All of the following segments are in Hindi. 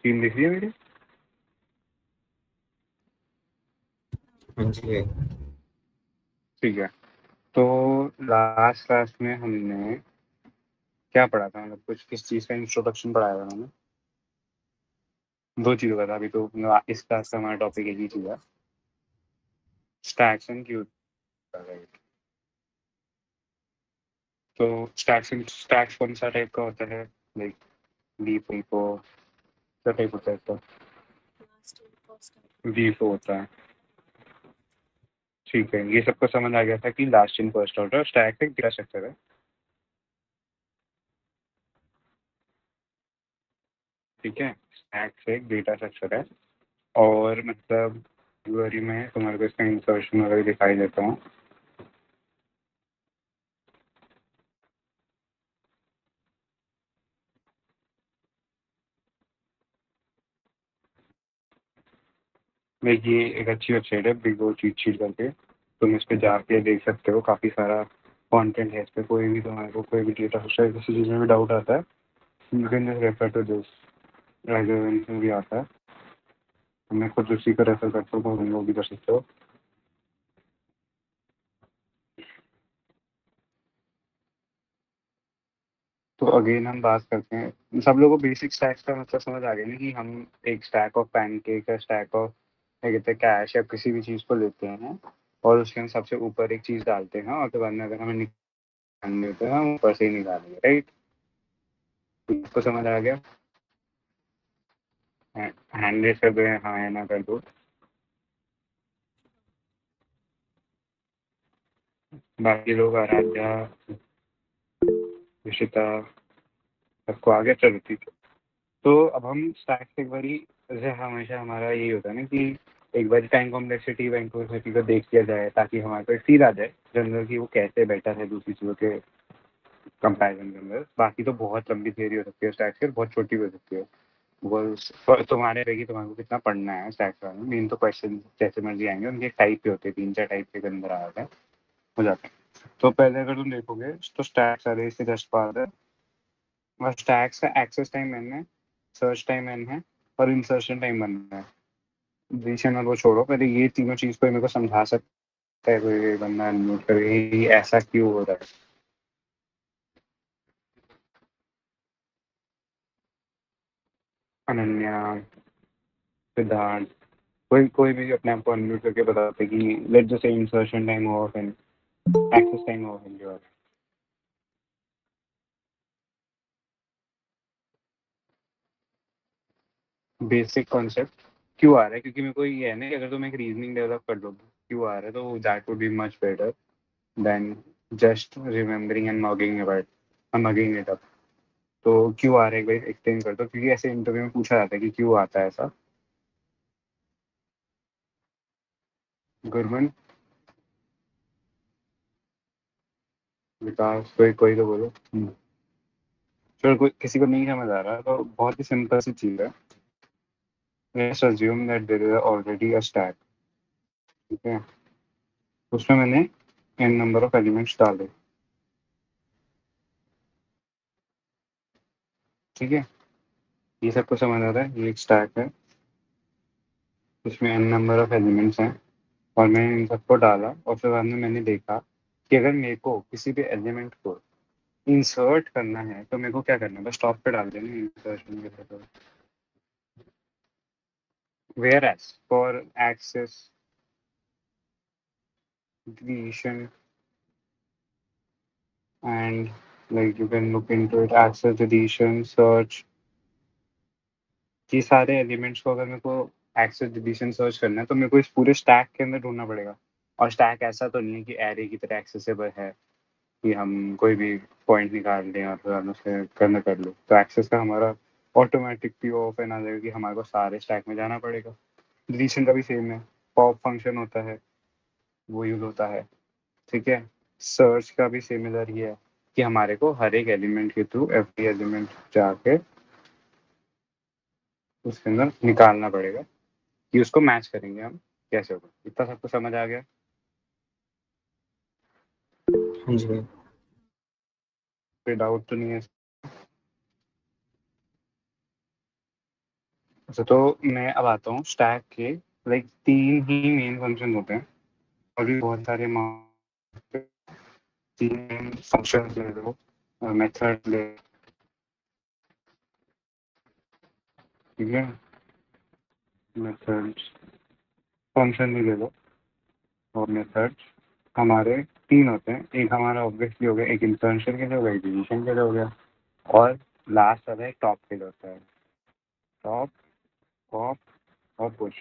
स्क्रीन दिख रही है मेरी? हाँ जी। ठीक है। तो लास्ट क्लास में हमने क्या पढ़ा था, मतलब कुछ किस चीज़ का इंट्रोडक्शन पढ़ाया था मैंने? दो चीज़ों का था। अभी तो इस क्लास का हमारा टॉपिक एक ही चीज़ है, स्टैक्स एंड क्यू। तो स्टैक्स कौन सा टाइप का होता है? लाइक लीफ रीपो क्या टाइप होता है इसका? लीफ होता है। ठीक है, ये सबको समझ आ गया था कि लास्ट इन फर्स्ट आउट और स्टैक एक डेटा स्ट्रक्चर है। ठीक है, स्टैक एक डेटा स्ट्रक्चर है। और मतलब लाइब्रेरी में तुम्हारे को इसका इंसर्शन वगैरह दिखाई देता हूँ। ये एक अच्छी वेबसाइट है, बिग ओ चीट शीट करके। तुम इस पे जाके देख सकते हो, काफ़ी सारा कंटेंट है इस पे। कोई भी तुम्हारे को कोई भी डेटा स्ट्रक्चर किसी चीज़ में भी डाउट आता है, you can just refer to this. में भी आता है, मैं खुद उसी को रेफर करता हूँ, तुम लोग भी कर सकते हो। तो अगेन हम बात करते हैं, सब लोगों को बेसिक स्टैक्स का मतलब समझ आ गया ना, कि हम एक स्टैक ऑफ पैनकेक या स्टैक ऑफ क्या कहते हैं कैश या किसी भी चीज़ को लेते हैं और उसके हम सबसे ऊपर एक चीज़ डालते हैं और उसके बाद में अगर हमें निकालने होते हैं हम ऊपर से ही निकालेंगे, राइट? इसको समझ आ गया? हैंड रेस कर दो, हाँ या ना कर दो। बाकी लोग, आराध्या, ऋषिता, सबको आ गया? चलो ठीक है। तो अब हम स्टैक्स एक बारी, जैसे हमेशा हमारा यही होता है ना कि एक बार टाइम कॉम्प्लेक्सिटी वेंकोसिटी को देख लिया जाए, ताकि हमारे को एक फील आ जाए जनरल कि वो कैसे बेटर है दूसरी चीज़ों के कंपैरिजन के अंदर। बाकी तो बहुत लंबी थ्योरी हो सकती है स्टैक्स की, बहुत छोटी भी हो सकती है। वो तुम्हारे रहेगी, तुम्हारे को कितना पढ़ना है स्टैक्स में। मेन तो क्वेश्चन जैसे मर्जी आएंगे, उनके टाइप पे होते हैं, 3-4 टाइप के अंदर आ जाते हैं, हो जाते हैं। तो पहले अगर तुम देखोगे तो स्टैक्स अरे से जस्ट बाद है, और स्टैक्स का एक्सेस टाइम एन है, सर्च टाइम एन है, और इंसर्शन टाइम वन है। डिलीशन और वो छोड़ो, पहले ये तीनों चीज़ को मेरे को समझा सकता है कोई बंदा नोट करे ये ऐसा क्यों हो रहा है? अनन्या, सिद्धार्थ, कोई कोई भी अपने आप को अनम्यूट करके बताते कि लेट जस्ट से इंसर्शन टाइम हो फिर एक्सेस टाइम हो फिर। बेसिक कॉन्सेप्ट क्यों आ रहा है, क्योंकि मेरे को ये है ना कि अगर तुम एक रीजनिंग डेवलप कर लो क्यों आ रहा है, तो that would be much better than just remembering and mugging it up. तो क्यों आ रहा है एक बार एक्सप्लेन कर दो, क्योंकि ऐसे इंटरव्यू में पूछा जाता है कि क्यों आता है ऐसा। गुरमन, विकास, कोई कोई तो बोलो। चलो, कोई किसी को नहीं समझ आ रहा तो बहुत ही सिंपल सी चीज़ है। Let's assume that there is already a stack. ठीक है, उसमें मैंने n नंबर ऑफ एलिमेंट्स डाले। ठीक है, ये सबको समझ आ रहा है, ये एक स्टैक है, इसमें n नंबर ऑफ एलिमेंट्स हैं, और मैंने इन सबको डाला और फिर बाद में मैंने देखा कि अगर मेरे को किसी भी एलिमेंट को इंसर्ट करना है तो मेरे को क्या करना है, बस टॉप पे डाल देना इंसर्शन के लिए। Whereas for access, deletion, and like you can look into it, access, deletion, search, ये सारे एलिमेंट्स को अगर मेरे को एक्सेस, डिलीशन, सर्च करना है तो मेरे को इस पूरे स्टैक के अंदर ढूंढना पड़ेगा। और स्टैक ऐसा तो नहीं है कि एरे की तरह एक्सेसिबल है कि हम कोई भी पॉइंट निकाल दें और फिर हम उसे करना कर लो। तो एक्सेस का हमारा ऑटोमेटिकली ओपन आ जाएगा कि हमारे को सारे स्टैक में जाना पड़ेगा। डिलीशन का भी सेम है, पॉप फंक्शन होता है, वो यूज होता है। ठीक है, सर्च का भी सिमिलर ही है कि हमारे को हर एक एलिमेंट के थ्रू एवरी एलिमेंट जाके उसके अंदर निकालना पड़ेगा कि उसको मैच करेंगे हम कैसे होगा। इतना सबको समझ आ गया? हाँ जी भाई। कोई डाउट तो नहीं है? अच्छा, तो मैं अब आता हूँ स्टैक के लाइक 3 ही मेन फंक्शन होते हैं और भी बहुत सारे 3 मेन फंक्शंस ले लो, मेथड ले, ठीक है? मेथड्स, फंक्शन भी ले लो और मेथड्स हमारे 3 होते हैं। एक हमारा ऑब्वियसली हो गया, एक इंसर्शन के लिए हो गया, एक डिलीशन के लिए हो गया और लास्ट वाला एक टॉप के लिए होता है। टॉप, पॉप और पुश।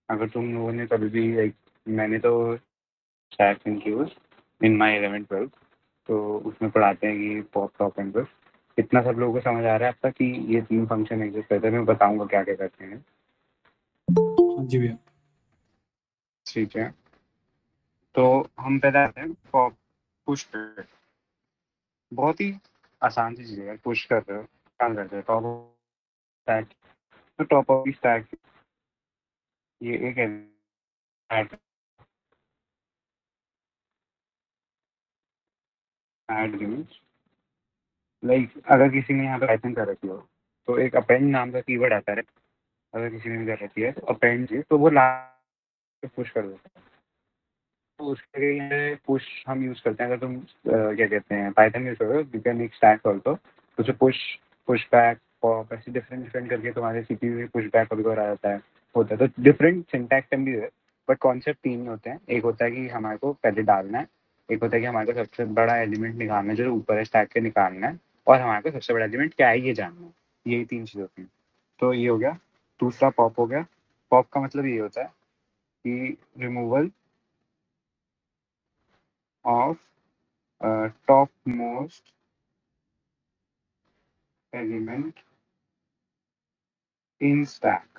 अगर तुम लोगों ने कभी भी लाइक, मैंने तो stack and queues in my 11th-12th, तो उसमें पढ़ाते हैं कि पॉप, टॉप एंड पुश। इतना सब लोगों को समझ आ रहा है अब तक कि ये 3 फंक्शन एग्जिस्ट करते हैं? मैं बताऊंगा क्या क्या करते हैं। हाँ जी भैया। ठीक है, तो हम पहले आते हैं पॉप, पुश पे। बहुत ही आसान सी चीज़ है यार। पुश कर रहे हो, क्या करते हैं? टॉप स्टैक, तो टॉप ऑफ स्टैक ये एक ऐड ऐड लिमिट। लाइक अगर किसी ने यहाँ पे पाइथन कर रखी हो तो एक अपेंड नाम का कीवर्ड आता है। अगर किसी ने भी कर रखी है तो अपेंड जी, तो वो लास्ट पुश कर देता है। तो उसके लिए पुश हम यूज़ करते हैं। अगर तुम क्या कहते हैं पाइथन यूज़ करो, you can make stack also. तो जो पुश, पुश बैक, पॉप, ऐसे डिफरेंट डिफरेंट करके तुम्हारे सीपीयू में पुश बैक कभी आ जाता है, होता है। तो डिफरेंट सिंटैक्स कैन भी है, बट कॉन्सेप्ट 3 ही होते हैं। एक होता है कि हमारे को पहले डालना है, एक होता है कि हमारे को सबसे बड़ा एलिमेंट निकालना है जो ऊपर है स्टैक के, निकालना है, और हमारे को सबसे बड़ा एलिमेंट क्या है ये जानना है। यही 3 चीज़ होती हैं। तो ये हो गया। दूसरा पॉप हो गया। पॉप का मतलब ये होता है कि removal of top most element in stack,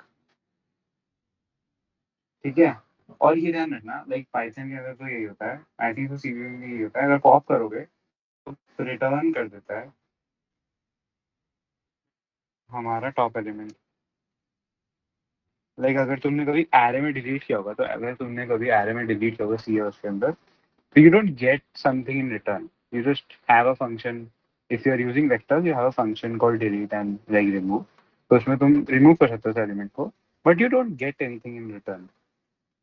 ठीक है? और ये ध्यान रखना, लाइक पाइथन के अंदर तो यही होता है, आई थिंक तो सीवी में भी यही होता है। अगर पॉप करोगे तो रिटर्न कर देता है हमारा टॉप एलिमेंट। लाइक अगर तुमने कभी एरे में डिलीट किया होगा, तो अगर तुमने कभी एरे में डिलीट किया होगा सी और उसके अंदर, तो you don't get something in return. You just have a function. If you are using vectors, you have a function called delete and like remove. तो उसमें तुम रिमूव कर सकते हो एलिमेंट को, but you don't get anything in return.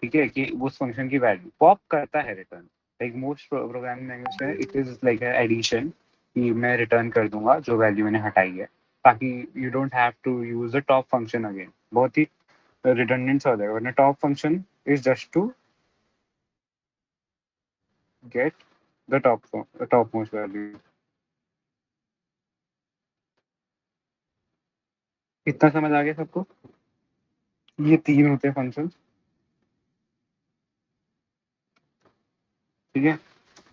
ठीक है, कि उस फंक्शन की वैल्यू पॉप करता है return. Like most programming language में इट इज लाइक एडिशन, कि मैं रिटर्न कर दूंगा जो वैल्यू मैंने हटाई है, ताकि you don't have to use the top function again. बहुत ही रिडंडेंट सा हो जाएगा, वरना top function is just to get the topmost value. इतना समझ आ गया सबको? ये 3 होते हैं फंक्शन, ठीक है?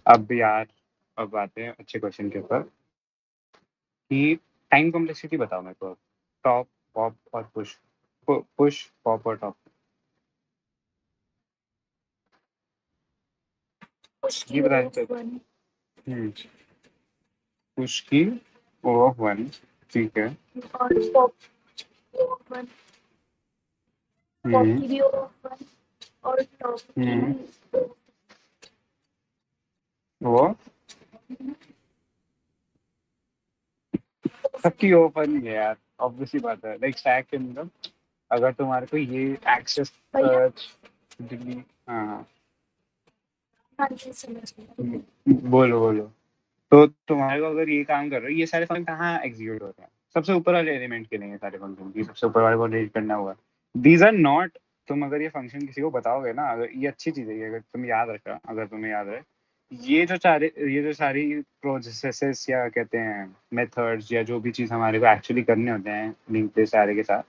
अब यार, अब आते हैं अच्छे क्वेश्चन के ऊपर कि टाइम कॉम्प्लेक्सिटी बताओ मेरे को। टॉप, पॉप और पुश, पुश, पॉप और टॉप, पुश की ये O बताना of चाहिए। 1 पुश की O of 1, ठीक है। और पॉप O of 1, पॉप की भी O of 1 और टॉप की वो सबकी ओपन ही है यार, ऑब्वियसली बात है। लाइक स्टैक के अंदर अगर तुम्हारे को ये एक्सेस भैया डिलीट, हाँ हाँ जी समझ गई। बोलो बोलो। तो तुम्हारे को अगर ये काम कर रहे हो, ये सारे फंक्शन कहाँ एग्जीक्यूट होते हैं? सबसे ऊपर वाले एलिमेंट के लिए ये सारे फंक्शन, की सबसे ऊपर वाले को डिलीट करना हुआ। दीज आर नॉट, तुम अगर ये फंक्शन किसी को बताओगे ना, अगर ये अच्छी चीज़ है, ये अगर तुम याद रखा, अगर तुम्हें याद है, ये जो सारी प्रोसेसेस या कहते हैं मेथड्स या जो भी चीज़ हमारे को एक्चुअली करने होते हैं लिंक लिस्ट सारे के साथ,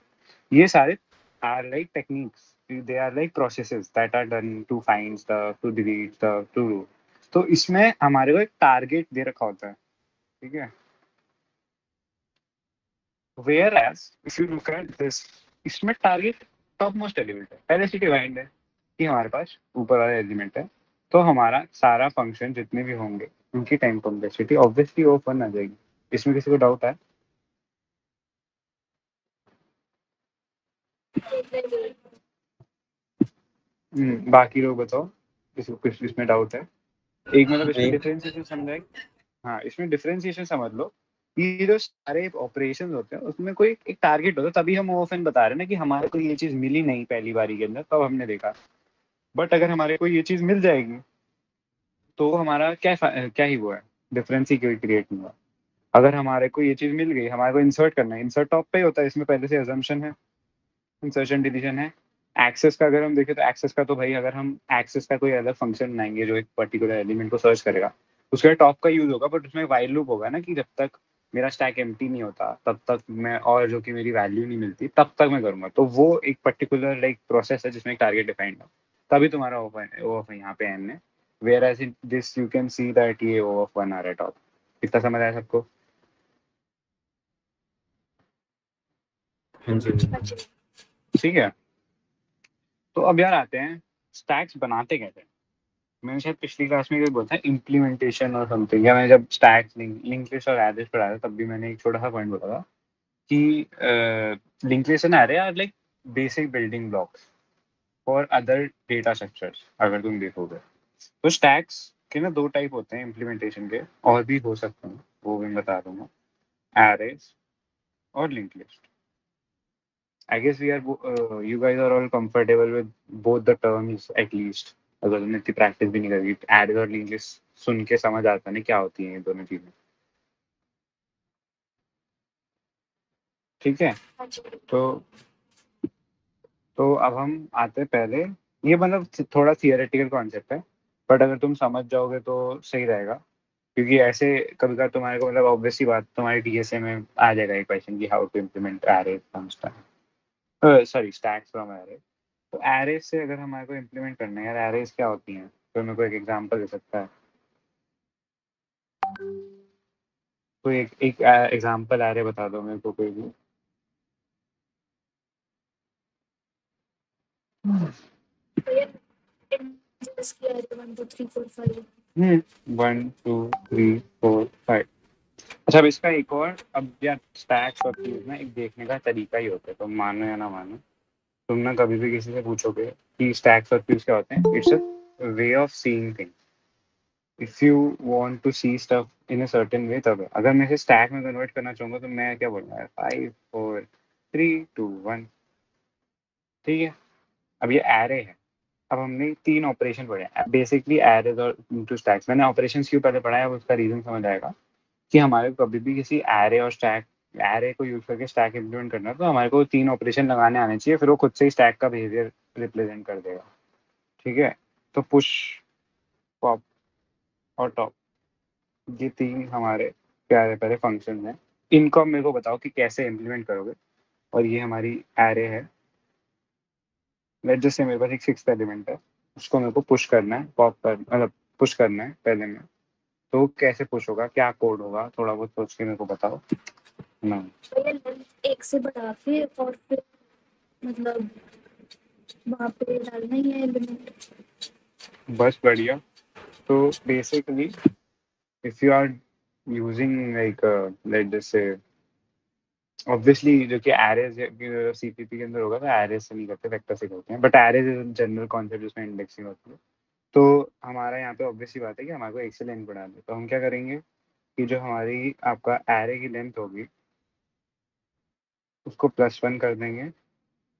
ये सारे are like techniques, they are like processes that are done to find stuff, to delete stuff, to do. तो इसमें हमारे को एक टारगेट दे रखा होता है, ठीक है? Where as if you look at this, इसमें टारगेट टॉप मोस्ट एलिमेंट है, पहले से डिफाइंड है कि हमारे पास ऊपर वाला एलिमेंट है। तो हमारा सारा फंक्शन जितने भी होंगे उनकी टाइम कॉम्प्लेक्सिटी ऑब्वियसली ओपन आ जाएगी। इसमें किसी को डाउट है? बाकी लोग बताओ, किसी को कुछ इसमें डाउट है? एक मतलब इसमें नहीं। डिफरेंशिएशन समझाए। हाँ, इसमें डिफरेंशिएशन समझ लो। ये जो सारे ऑपरेशन होते हैं उसमें कोई एक टारगेट होता है, तभी हम ओएफएन बता रहे हैं ना कि हमारे को ये चीज मिली नहीं पहली बारी के अंदर, तब हमने देखा। बट अगर हमारे को ये चीज मिल जाएगी तो हमारा क्या ही वो है, डिफरेंस ही कोई क्रिएट नहीं हुआ। अगर हमारे को ये चीज मिल गई, हमारे को इंसर्ट करना है, इंसर्ट टॉप पे ही होता है, इसमें पहले से अजम्पशन है, इंसर्शन डिलीशन है। एक्सेस का अगर हम देखें तो एक्सेस का तो भाई अगर हम एक्सेस का कोई अलग फंक्शन बनाएंगे जो एक पर्टिकुलर एलिमेंट को सर्च करेगा, उसके टॉप का यूज होगा, बट उसमें वाइल लूप होगा ना कि जब तक मेरा स्टैक एम्प्टी नहीं होता तब तक मैं, और जो कि मेरी वैल्यू नहीं मिलती तब तक मैं करूंगा। तो वो एक पर्टिकुलर लाइक प्रोसेस है जिसमें एक टारगेट डिफाइंड हो, तभी तुम्हारा ओ ऑफ यहाँ पे एन है। Where as in this you can see that ये ओ ऑफ वन आ रहा है टॉप। इतना समझ आया सबको? हाँ जी हाँ जी। ठीक है। तो अब यार आते हैं स्टैक्स बनाते कैसे। मैंने शायद पिछली क्लास में कोई बोला था इम्प्लीमेंटेशन और समथिंग, या मैं जब स्टैक्स लिंक लिस्ट और एरेज पढ़ा था तब भी मैंने एक छोटा सा पॉइंट बोला था कि link list and array are like basic building blocks for other data structures. अगर तुम देखोगे तो स्टैक्स के ना दो टाइप होते हैं इम्प्लीमेंटेशन के, और भी हो सकते हैं, वो भी मैं बता दूंगा, एरेज और link list. I guess you guys are all comfortable with both the terms at least. अगर तुमने इतनी प्रैक्टिस भी नहीं करी, एरेज और लिंक लिस्ट सुन के समझ आता है ना क्या होती है ये दोनों चीजें। ठीक है। हाँ जी। तो अब हम आते हैं पहले, ये मतलब थोड़ा थियोरेटिकल कॉन्सेप्ट है, बट अगर तुम समझ जाओगे तो सही रहेगा। क्योंकि ऐसे कभी कभी तुम्हारे को मतलब ऑब्वियसली बात तुम्हारी डीएसए में आ जाएगा एक क्वेश्चन कि how to implement array from sorry stacks from array. तो एरेज से अगर हमारे को इम्प्लीमेंट करना है यार, एरेज क्या होती हैं, तो मेरे को एक एग्जांपल दे सकता है कोई? एक एग्जांपल एरे बता दो मेरे को कोई भी। तो ये इंडेक्स किया है 1 2 3 4 5। 1 2 3 4 5। अच्छा, अब इसका एक और, अब यार स्टैक्स और क्यूज ना एक देखने का तरीका ही होता है, तो मानो या ना मानो, तुम ना कभी भी किसी से पूछोगे कि स्टैक्स और क्यूज क्या होते हैं, it's a way of seeing things. If you want to see stuff in a certain way तब है। अगर मैं इसे स्टैक में कन्वर्ट करना चाहूंगा तो मैं क्या बोलूंगा, 5 4 3 2 1। ठीक है। अब ये एरे है। अब हमने तीन ऑपरेशन पढ़े बेसिकली, एरेज और टू स्टैक्स। मैंने ऑपरेशन क्यों पहले पढ़ा है, अब उसका रीजन समझ आएगा कि हमारे को कभी भी किसी एरे और स्टैक, एरे को यूज करके स्टैक इम्प्लीमेंट करना है तो हमारे को तीन ऑपरेशन लगाने आने चाहिए, फिर वो खुद से ही स्टैक का बिहेवियर रिप्रेजेंट कर देगा। ठीक है। तो पुश, पॉप और टॉप, ये तीन हमारे प्यारे प्यारे फंक्शन हैं। इनको अब मेरे को बताओ कि कैसे इम्प्लीमेंट करोगे। और ये हमारी एरे है, लेट जस्ट से मेरे पास एक सिक्स एलिमेंट है, उसको मेरे को पुश करना है, पॉप कर मतलब पुश करना है पहले में। तो कैसे पुश होगा, क्या कोड होगा, थोड़ा बहुत सोच के मेरे को बताओ ना। तो ये लेंथ 1 से बढ़ा के और फिर मतलब वहाँ पे डालना ही है एलिमेंट। बस बढ़िया। तो basically if you are using like let just say, obviously जो कि एरेज सीपीपी के अंदर होगा तो एरेज से नहीं करते, वेक्टर से करते हैं, but arrays is general concept जिसमें इंडेक्सिंग होती है। तो हमारा यहाँ पे ऑब्वियसली बात है कि हमारे को एक से लेंथ बढ़ानी है, तो हम क्या करेंगे कि जो हमारी आपका एरे की लेंथ होगी उसको +1 कर देंगे।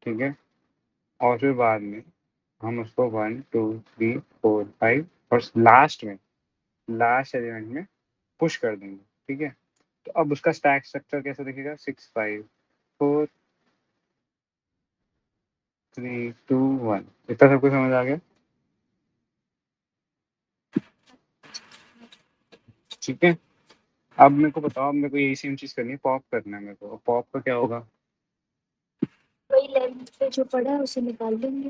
ठीक है। और फिर बाद में हम उसको 1 2 3 4 5 और लास्ट एलिमेंट में पुश कर देंगे। ठीक है। तो अब उसका स्टैक स्ट्रक्चर कैसे दिखेगा, 6 5 4 3 2 1। इतना सब कुछ समझ आ गया? ठीक है। अब मेरे को बताओ, अब मेरे को यही सेम चीज करनी है, पॉप करना है मेरे को। पॉप का क्या होगा? वही लेंथ पे जो पड़ा है उसे निकाल लेंगे।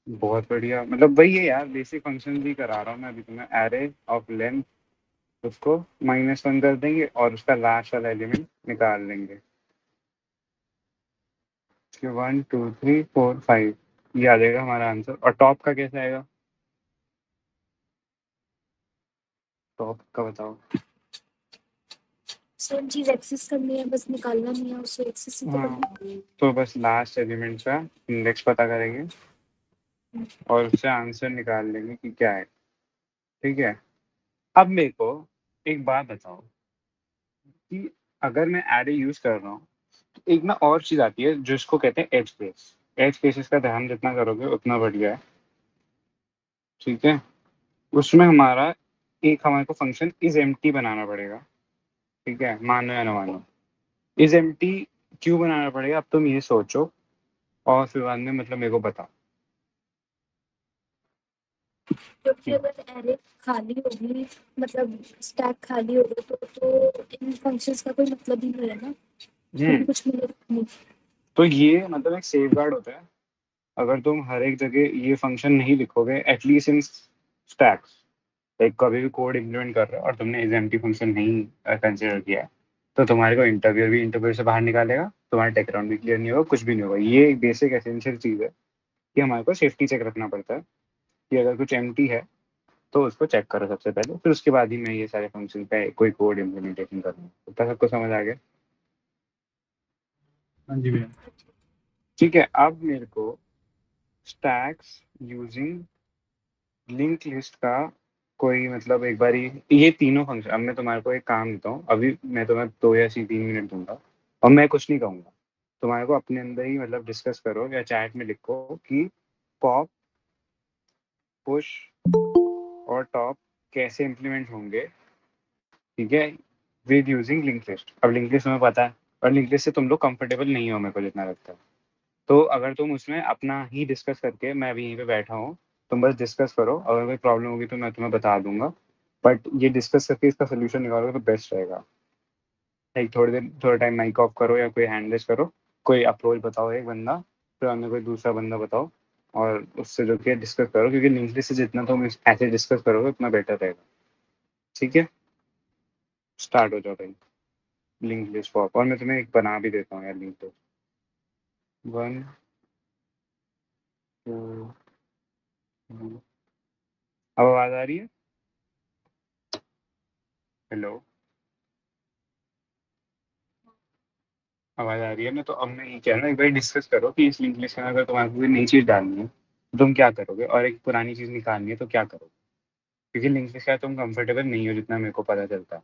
बहुत बढ़िया, मतलब वही है यार, बेसिक फंक्शन भी करा रहा हूँ मैं अभी तुम्हें। एरे ऑफ लेंथ, उसको -1 कर देंगे और उसका लास्ट वाला एलिमेंट निकाल लेंगे। 1 2 3 4 5, ये आ जाएगा हमारा आंसर। और टॉप का कैसे आएगा? टॉप का बताओ। सेम चीज एक्सेस करनी है, बस निकालना नहीं है उसे, एक्सेस ही तो हाँ, करना है। तो बस लास्ट एलिमेंट का इंडेक्स पता करेंगे और उससे आंसर निकाल लेंगे कि क्या है। ठीक है। अब मेरे को एक बात बताओ, कि अगर मैं एरे यूज कर रहा हूँ तो एक ना और चीज आती है जिसको कहते हैं एज केस। एज केसेस का ध्यान जितना करोगे उतना बढ़िया है, ठीक है। उसमें हमारे को फंक्शन इज एम्प्टी बनाना पड़ेगा, ठीक है, मानो या न मानो। इज एम्प्टी क्यों बनाना पड़ेगा अब तुम ये सोचो और फिर बाद में मतलब मेरे को बताओ। क्योंकि अगर एरे खाली होगी, मतलब स्टैक खाली होगा तो इन फंक्शंस का कोई मतलब ही नहीं है ना, हम्म क्योंकि कुछ मिलेगा नहीं। तो ये मतलब एक सेफ गार्ड होता है। अगर तुम हर एक जगह ये फंक्शन नहीं लिखोगे एटलीस्ट इन स्टैक्स, लाइक कभी भी कोड इम्प्लीमेंट कर रहे हो और तुमने इज एम्प्टी फंक्शन नहीं कंसिडर किया है, तो तुम्हारे को इंटरव्यू से बाहर निकालेगा, तुम्हारा टेक राउंड भी क्लियर नहीं होगा, कुछ भी नहीं होगा। ये एक बेसिक एसेंशियल चीज है कि हमारे को सेफ्टी चेक रखना पड़ता है कि अगर कुछ एम्प्टी है तो उसको चेक करो सबसे पहले, फिर उसके बाद ही मैं ये सारे फंक्शन पे कोई कोड इम्प्लीमेंटेशन करूँगा। उतना सबको समझ आ गया? हाँ जी भैया। ठीक है, अब मेरे को स्टैक्स यूजिंग लिंक लिस्ट का कोई मतलब एक बारी ये तीनों फंक्शन, अब मैं तुम्हारे को एक काम देता हूँ, अभी मैं तुम्हें 2 या 3 मिनट दूंगा और मैं कुछ नहीं कहूँगा। तुम्हारे को अपने अंदर ही मतलब डिस्कस करो या चैट में लिखो कि पॉप, पुश और टॉप कैसे इम्प्लीमेंट होंगे, ठीक है, विद यूजिंग लिंक लिस्ट। अब लिंक लिस्ट तुम्हें पता है और लिंक लिस्ट से तुम लोग कंफर्टेबल नहीं हो मेरे को जितना लगता है। तो अगर तुम उसमें अपना ही डिस्कस करके, मैं अभी यहीं पे बैठा हूँ, तुम बस डिस्कस करो, अगर कोई प्रॉब्लम होगी तो मैं तुम्हें बता दूंगा, बट ये डिस्कस करके इसका सोल्यूशन निकालोगे तो बेस्ट रहेगा। लाइक थोड़ा टाइम माइक ऑफ करो या कोई हैंडलेस करो, कोई अप्रोच बताओ एक बंदा, फिर हमें कोई दूसरा बंदा बताओ और उससे जो कि डिस्कस करो, क्योंकि लिंक लिस्ट से जितना तुम ऐसे डिस्कस करोगे उतना बेटर रहेगा, ठीक है। स्टार्ट हो जाओ भाई, लिंक लिस्ट फॉर, और मैं तुम्हें एक बना भी देता हूँ यार लिंक लिस्ट। 1 2 अब आवाज आ रही है? हेलो, आवाज आ रही है ना? तो अब मैं ये कह रहा हूँ एक बार डिस्कस करो कि इस लिंक लिस्ट में अगर तुम्हारे को कोई नई चीज डालनी है तो तुम क्या करोगे, और एक पुरानी चीज निकालनी है तो क्या करोगे, क्योंकि लिंक लिस्ट का तुम कंफर्टेबल नहीं हो जितना मेरे को पता चलता है,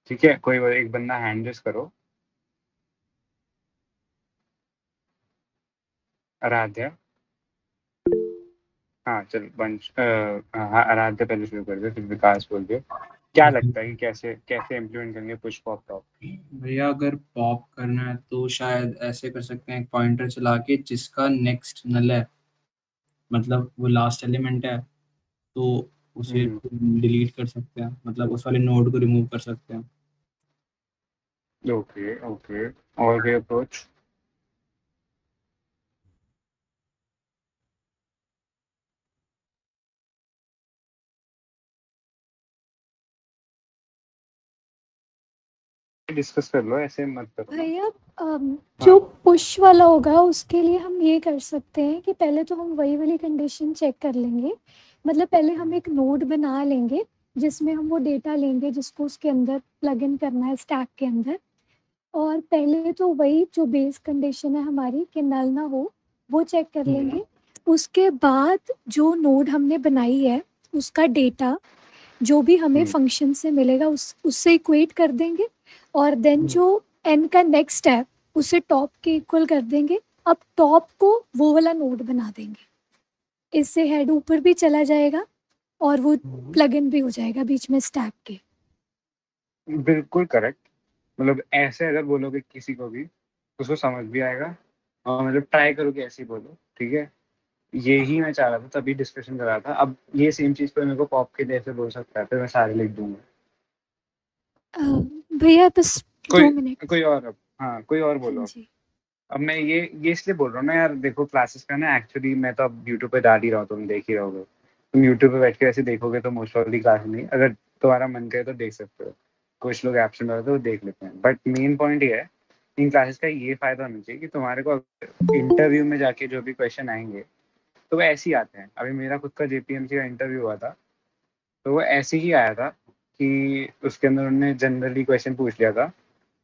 ठीक है। कोई एक बंदा हैंड रेस करो। आराध्या, हाँ चल वंश, हाँ आराध्या पहले शुरू कर दे, फिर विकास बोल दे। क्या लगता है कि कैसे कैसे इम्प्लीमेंट करेंगे पुश पॉप टॉप? भैया अगर पॉप करना है तो शायद ऐसे कर सकते हैं, एक पॉइंटर चला के जिसका नेक्स्ट नल है, मतलब वो लास्ट एलिमेंट है, तो उसे हम्म डिलीट कर सकते हैं, मतलब उस वाले नोड को रिमूव कर सकते हैं। ओके ओके, और कोई अप्रोच? डिस्कस कर लो, ऐसे मत करो ना। भैया हाँ। जो पुश वाला होगा उसके लिए हम ये कर सकते हैं कि पहले तो हम वही वाली कंडीशन चेक कर लेंगे। मतलब पहले हम एक नोड बना लेंगे जिसमें हम वो डेटा लेंगे जिसको उसके अंदर प्लग इन करना है स्टैक के अंदर। और पहले तो वही जो बेस कंडीशन है हमारी कि नल ना हो, वो चेक कर लेंगे। उसके बाद जो नोड हमने बनाई है उसका डेटा जो भी हमें हम्म फंक्शन से मिलेगा उससे इक्वेट कर देंगे। और देन जो एन का नेक्स्ट स्टेप उसे टॉप के इक्वल कर देंगे। अब टॉप को वो वाला नोड बना देंगे, इससे हेड ऊपर भी चला जाएगा और वो प्लग इन भी हो जाएगा बीच में स्टैक के। बिल्कुल करेक्ट। मतलब ऐसे अगर बोलोगे किसी को भी उसको समझ भी आएगा, और मतलब ट्राई करो कि ऐसे ही बोलो, ठीक है। यही मैं चाह रहा था, तभी डिस्कशन कर रहा था। अब ये सेम चीज पर मेरे को पॉप के जैसे बोल सकता है, फिर मैं सारे लिख दूंगा। अ, भैया बस कोई 2 मिनट। कोई और अब, हाँ कोई और हाँ बोलो। जी। अब मैं ये इसलिए बोल रहा हूँ ना यार, देखो क्लासेस का ना एक्चुअली मैं तो अब यूट्यूब पे डाल ही रहा हूँ, तुम देख ही रहोगे। तुम यूट्यूब पे बैठ के ऐसे देखोगे तो मोस्ट ऑफ दी क्लास नहीं, अगर तुम्हारा मन करे तो देख सकते हो। कुछ लोग एब्सेंट होते हैं तो देख लेते हैं, बट मेन पॉइंट ये है इन क्लासेस का ये फायदा होना चाहिए कि तुम्हारे को इंटरव्यू में जाके जो भी क्वेश्चन आएंगे तो वो ऐसे ही आते हैं। अभी मेरा खुद का जेपीएमसी का इंटरव्यू हुआ था, तो वो ऐसे ही आया था कि उसके अंदर उन्होंने जनरली क्वेश्चन पूछ लिया था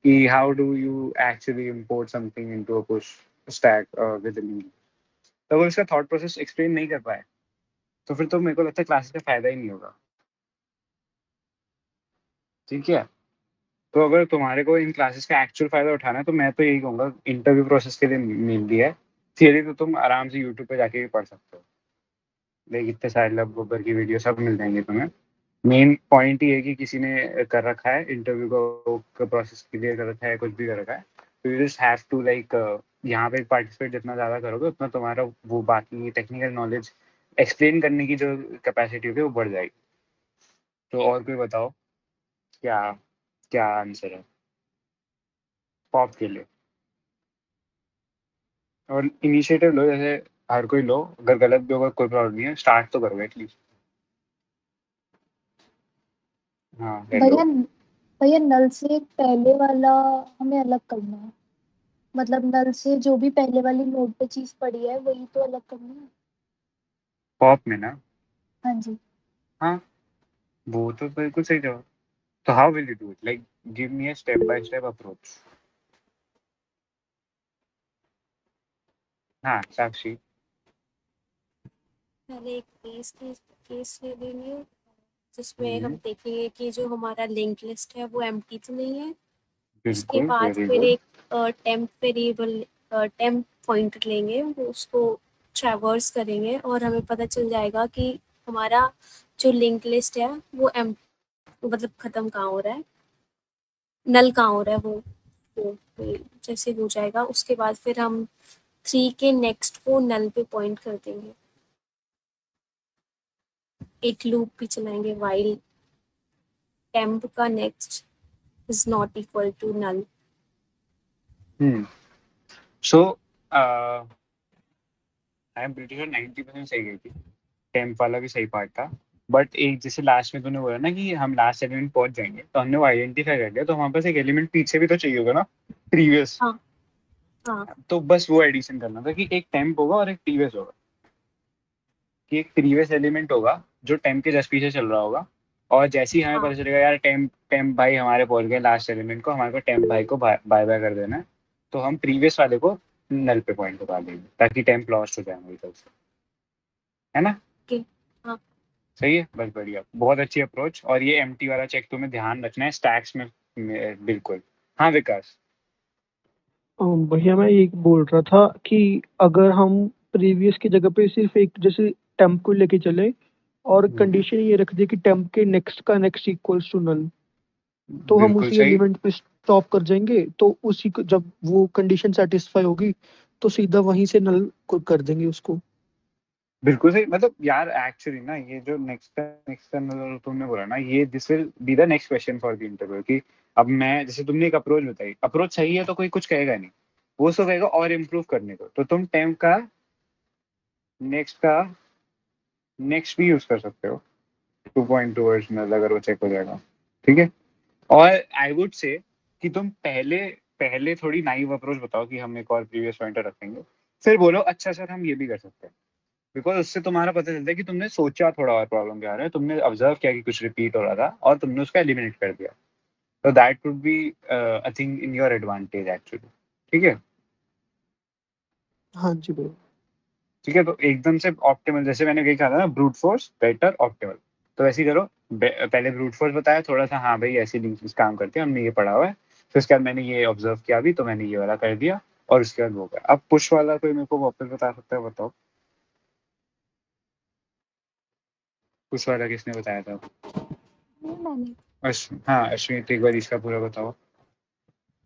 कि how do you actually import something into a push stack with link. तो वो इसका थॉट प्रोसेस एक्सप्लेन नहीं कर पाए, तो फिर तो मेरे को लगता है क्लासेस का फायदा ही नहीं होगा। ठीक है। तो अगर तुम्हारे को इन क्लासेस का एक्चुअल फायदा उठाना है तो मैं तो यही कहूँगा, इंटरव्यू प्रोसेस के लिए मेनली है। थियरी तो तुम आराम से यूट्यूब पे जाके भी पढ़ सकते हो, लाइक इतने सारे लब गोबर की वीडियो सब मिल जाएंगे तुम्हें। मेन पॉइंट ये है कि किसी ने कर रखा है इंटरव्यू को प्रोसेस क्लियर कर रखा है, कुछ भी कर रखा है, तो you just have to like यहाँ पे पार्टिसिपेट जितना ज़्यादा करोगे उतना तुम्हारा वो बाकी टेक्निकल नॉलेज एक्सप्लेन करने की जो कैपेसिटी होगी वो बढ़ जाएगी। तो और कोई बताओ, क्या क्या आंसर है पॉप के लिए? और इनिशिएटिव लो, जैसे हर कोई लो, अगर गलत भी होगा कोई प्रॉब्लम नहीं है, स्टार्ट तो करो एटलीस्ट। हाँ हेलो। भैया भैया नल से पहले वाला हमें अलग करना है, मतलब नल से जो भी पहले वाली नोट पे चीज पड़ी है वही तो अलग करना है। पॉप में ना? हाँ जी। हाँ, वो तो बिल्कुल सही जवाब। तो how will you do it, like give me a step by step approach. हाँ साक्षी। पहले एक केस ले लेंगे जिसमें हम देखेंगे कि जो हमारा लिंक लिस्ट है वो एम्प्टी तो नहीं है। उसके बिल्कुल, बाद वेरी फिर गुड। एक टेम्प वेरिएबल टेम्प पॉइंटर लेंगे, वो उसको ट्रैवर्स करेंगे और हमें पता चल जाएगा कि हमारा जो लिंक लिस्ट है वो मतलब ख़त्म कहाँ हो रहा है, नल कहाँ हो रहा है वो जैसे हो जाएगा उसके बाद फिर हम 3 के नेक्स्ट को नल पे पॉइंट कर देंगे। एक लूप भी चलाएंगे वाइल टेम्प का next is not equal to null. So I am pretty sure 90% सही गई थी, टेम्प वाला भी सही पार्ट था। बट एक जैसे लास्ट में तूने बोला ना कि हम लास्ट एलिमेंट पहुंच जाएंगे, तो हमने वो आइडेंटिफाई कर लिया, तो हमारे पास एक एलिमेंट पीछे भी तो चाहिए होगा ना, प्रीवियस। हाँ हाँ तो बस वो एडिशन करना था कि एक टेम्प होगा और एक प्रीवियस होगा, कि एक प्रीवियस एलिमेंट होगा जो टेम्प के जस्ट पीछे चल रहा होगा, और जैसे ही हमें हाँ पता चलेगा यार टेम्प टेम्प भाई हमारे पहुंच गए लास्ट एलिमेंट को, हमारे को टेम्प भाई को बाय बाय कर देना है, तो हम प्रीवियस वाले को नल पे पॉइंट बता देंगे ताकि टेम्प लॉस्ट हो जाए हमारी तरफ से, है ना? ओके हाँ सही है, बस बढ़िया, बहुत अच्छी अप्रोच। और ये एम्प्टी वाला चेक तुम्हें ध्यान रखना है स्टैक्स में बिल्कुल। हाँ विकास। भैया मैं ये बोल रहा था कि अगर हम प्रीवियस की जगह पे सिर्फ एक जैसे टेम्प को लेके चले और कंडीशन ये रख दे कि टेम्प के नेक्स्ट का नेक्स्ट इक्वल्स टू नल, तो हम बिल्कुल उसी सही, एलिमेंट पे स्टॉप कर जाएंगे, तो उसी को जब वो कंडीशन सेटिस्फाई होगी तो सीधा वहीं से नल को कर देंगे उसको। बिल्कुल सही। मतलब यार एक्चुअली ना ये जो नेक्स्ट एक्सटर्नल तुमने बोला ना, ये this will be the next question for the interview, कि अब मैं जैसे तुमने एक अप्रोच बताई, अप्रोच सही है तो कोई कुछ कहेगा नहीं, वो उसको कहेगा और इम्प्रूव करने को, तो तुम टेम्प का नेक्स्ट भी यूज कर सकते हो 2.2 वर्जनल, अगर वो चेक हो जाएगा, ठीक है। और आई वुड से कि तुम पहले पहले थोड़ी नाइव अप्रोच बताओ कि हम एक और प्रीवियस पॉइंटर रखेंगे, फिर बोलो अच्छा सर हम ये भी कर सकते हैं, बिकॉज उससे तुम्हारा पता चलता है कि तुमने सोचा थोड़ा और प्रॉब्लम के बारे में, तुमने ऑब्जर्व किया कि कुछ रिपीट हो रहा था और तुमने उसका एलिमिनेट कर दिया, तो that would be I think in your advantage actually. ठीक है। हाँ जी भैया। ठीक है, तो एकदम से ऑप्टिमल, जैसे मैंने कही कहा था ना, ब्रूट फोर्स बेटर ऑप्टिमल, तो वैसे ही करो। पहले ब्रूट फोर्स बताया थोड़ा सा, हाँ भाई ऐसी लिंक्स काम करती है, हमने ये पढ़ा हुआ है, फिर उसके बाद मैंने ये ऑब्जर्व किया भी, तो मैंने ये वाला कर दिया, और उसके बाद वो गया। अब पुश वाला कोई मेरे को वापस बता सकता है, बताओ पुश वाला किसने बताया था? नहीं मैंने। हाँ अश्विनी, एक बार इसका पूरा बताओ।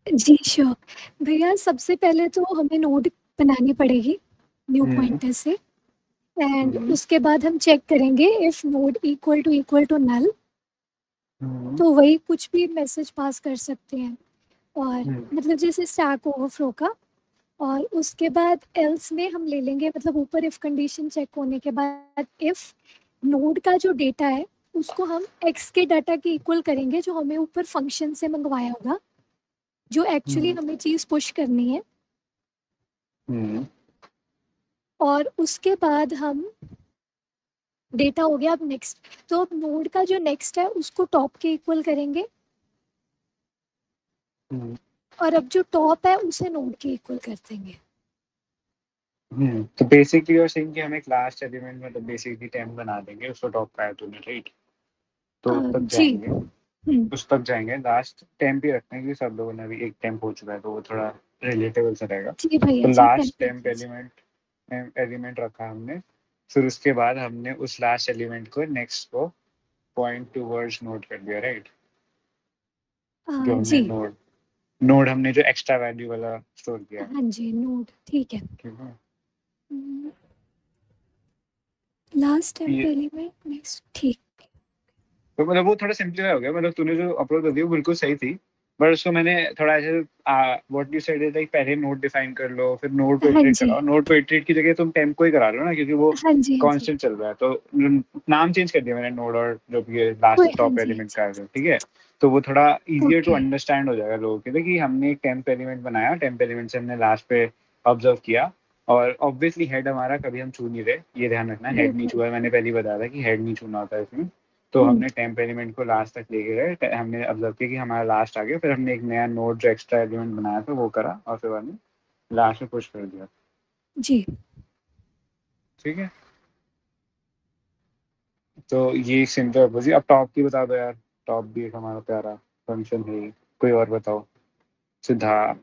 जी श्योर भैया, सबसे पहले तो हमें नोड बनानी पड़ेगी न्यू पॉइंटर से, एंड उसके बाद हम चेक करेंगे if node equal to null, तो वही कुछ भी मैसेज पास कर सकते हैं, और मतलब जैसे स्टैक ओवरफ्लो का। और उसके बाद एल्स में हम ले लेंगे, मतलब ऊपर इफ कंडीशन चेक होने के बाद इफ नोड का जो डेटा है उसको हम एक्स के डाटा के इक्वल करेंगे जो हमें ऊपर फंक्शन से मंगवाया होगा, जो एक्चुअली हमें चीज़ पुश करनी है। और उसके बाद हम डेटा हो गया, अब नेक्स्ट, तो अब नोड का जो नेक्स्ट है उसको टॉप के इक्वल करेंगे, और अब जो टॉप है उसे नोड के इक्वल कर देंगे। तो बेसिकली और सेइंग कि हम एक लास्ट एलिमेंट मतलब बेसिकली टेम्प बना देंगे, उसको टॉप का है तूने, राइट? तो तब जी जाएंगे उस तक जाएंगे, लास्ट टेम्प ही रखते हैं कि सब लोगों ने अभी एक टेम्प हो चुका है तो वो थोड़ा रिलेटेबल सा रहेगा। जी भैया तो जी, लास्ट 10 टेम्प एलिमेंट रखा हमने, फिर उसके बाद हमने उस लास्ट एलिमेंट को नेक्स्ट को पॉइंट टूवर्ड्स नोड कर दिया, राइट? जो हमने जी नोड हमने जो एक्स्ट्रा वैल्यू वाला स्टोर किया है, हाँ जी, नोड ठीक है। ठीक है। लास्ट टेम्प ये एलिमेंट नेक्स्ट, ठीक। तो मतलब वो थोड़ा सिंप्लीफाई हो गया, मतलब तूने जो अपलोड कर दी वो बिल्कुल सही थी, बट उसको मैंने थोड़ा ऐसे what you said is like पहले नोड डिफाइन कर लो फिर नोड को हाँ इटरेट जी कराओ। नोड को इटरेट की जगह तुम टेम्प को ही करा लो ना, क्योंकि वो हाँ जी हाँ जी, कांस्टेंट चल रहा है। तो नाम चेंज कर दिया मैंने नोड और जो भी कोई लास्ट हाँ टॉप जी एलिमेंट का है, ठीक है। तो वो थोड़ा इजियर टू ओके अंडरस्टैंड हो जाएगा लोगों के लिए कि हमने एक टेम्प एलिमेंट बनाया, टेम्प एलिमेंट से हमने लास्ट पे ऑब्जर्व किया, और ऑब्वियसली हेड हमारा कभी हम छू नहीं रहे, ये ध्यान रखना। हेड नहीं बिल्कुल। छुआ है, मैंने पहले ही बताया था कि हेड नहीं छूना होता है इसमें। तो हमने टेम्प एलिमेंट को लास्ट तक लेके गए, हमने ऑब्जर्व किया कि हमारा लास्ट आ गया, फिर हमने एक नया नोड जो एक्स्ट्रा एलिमेंट बनाया था वो करा, और फिर हमने लास्ट में पुश कर दिया, जी ठीक है। तो ये सिंपल है। अब टॉप की बता दो यार, टॉप भी एक हमारा प्यारा फंक्शन है ही। कोई और बताओ, सिद्धार्थ।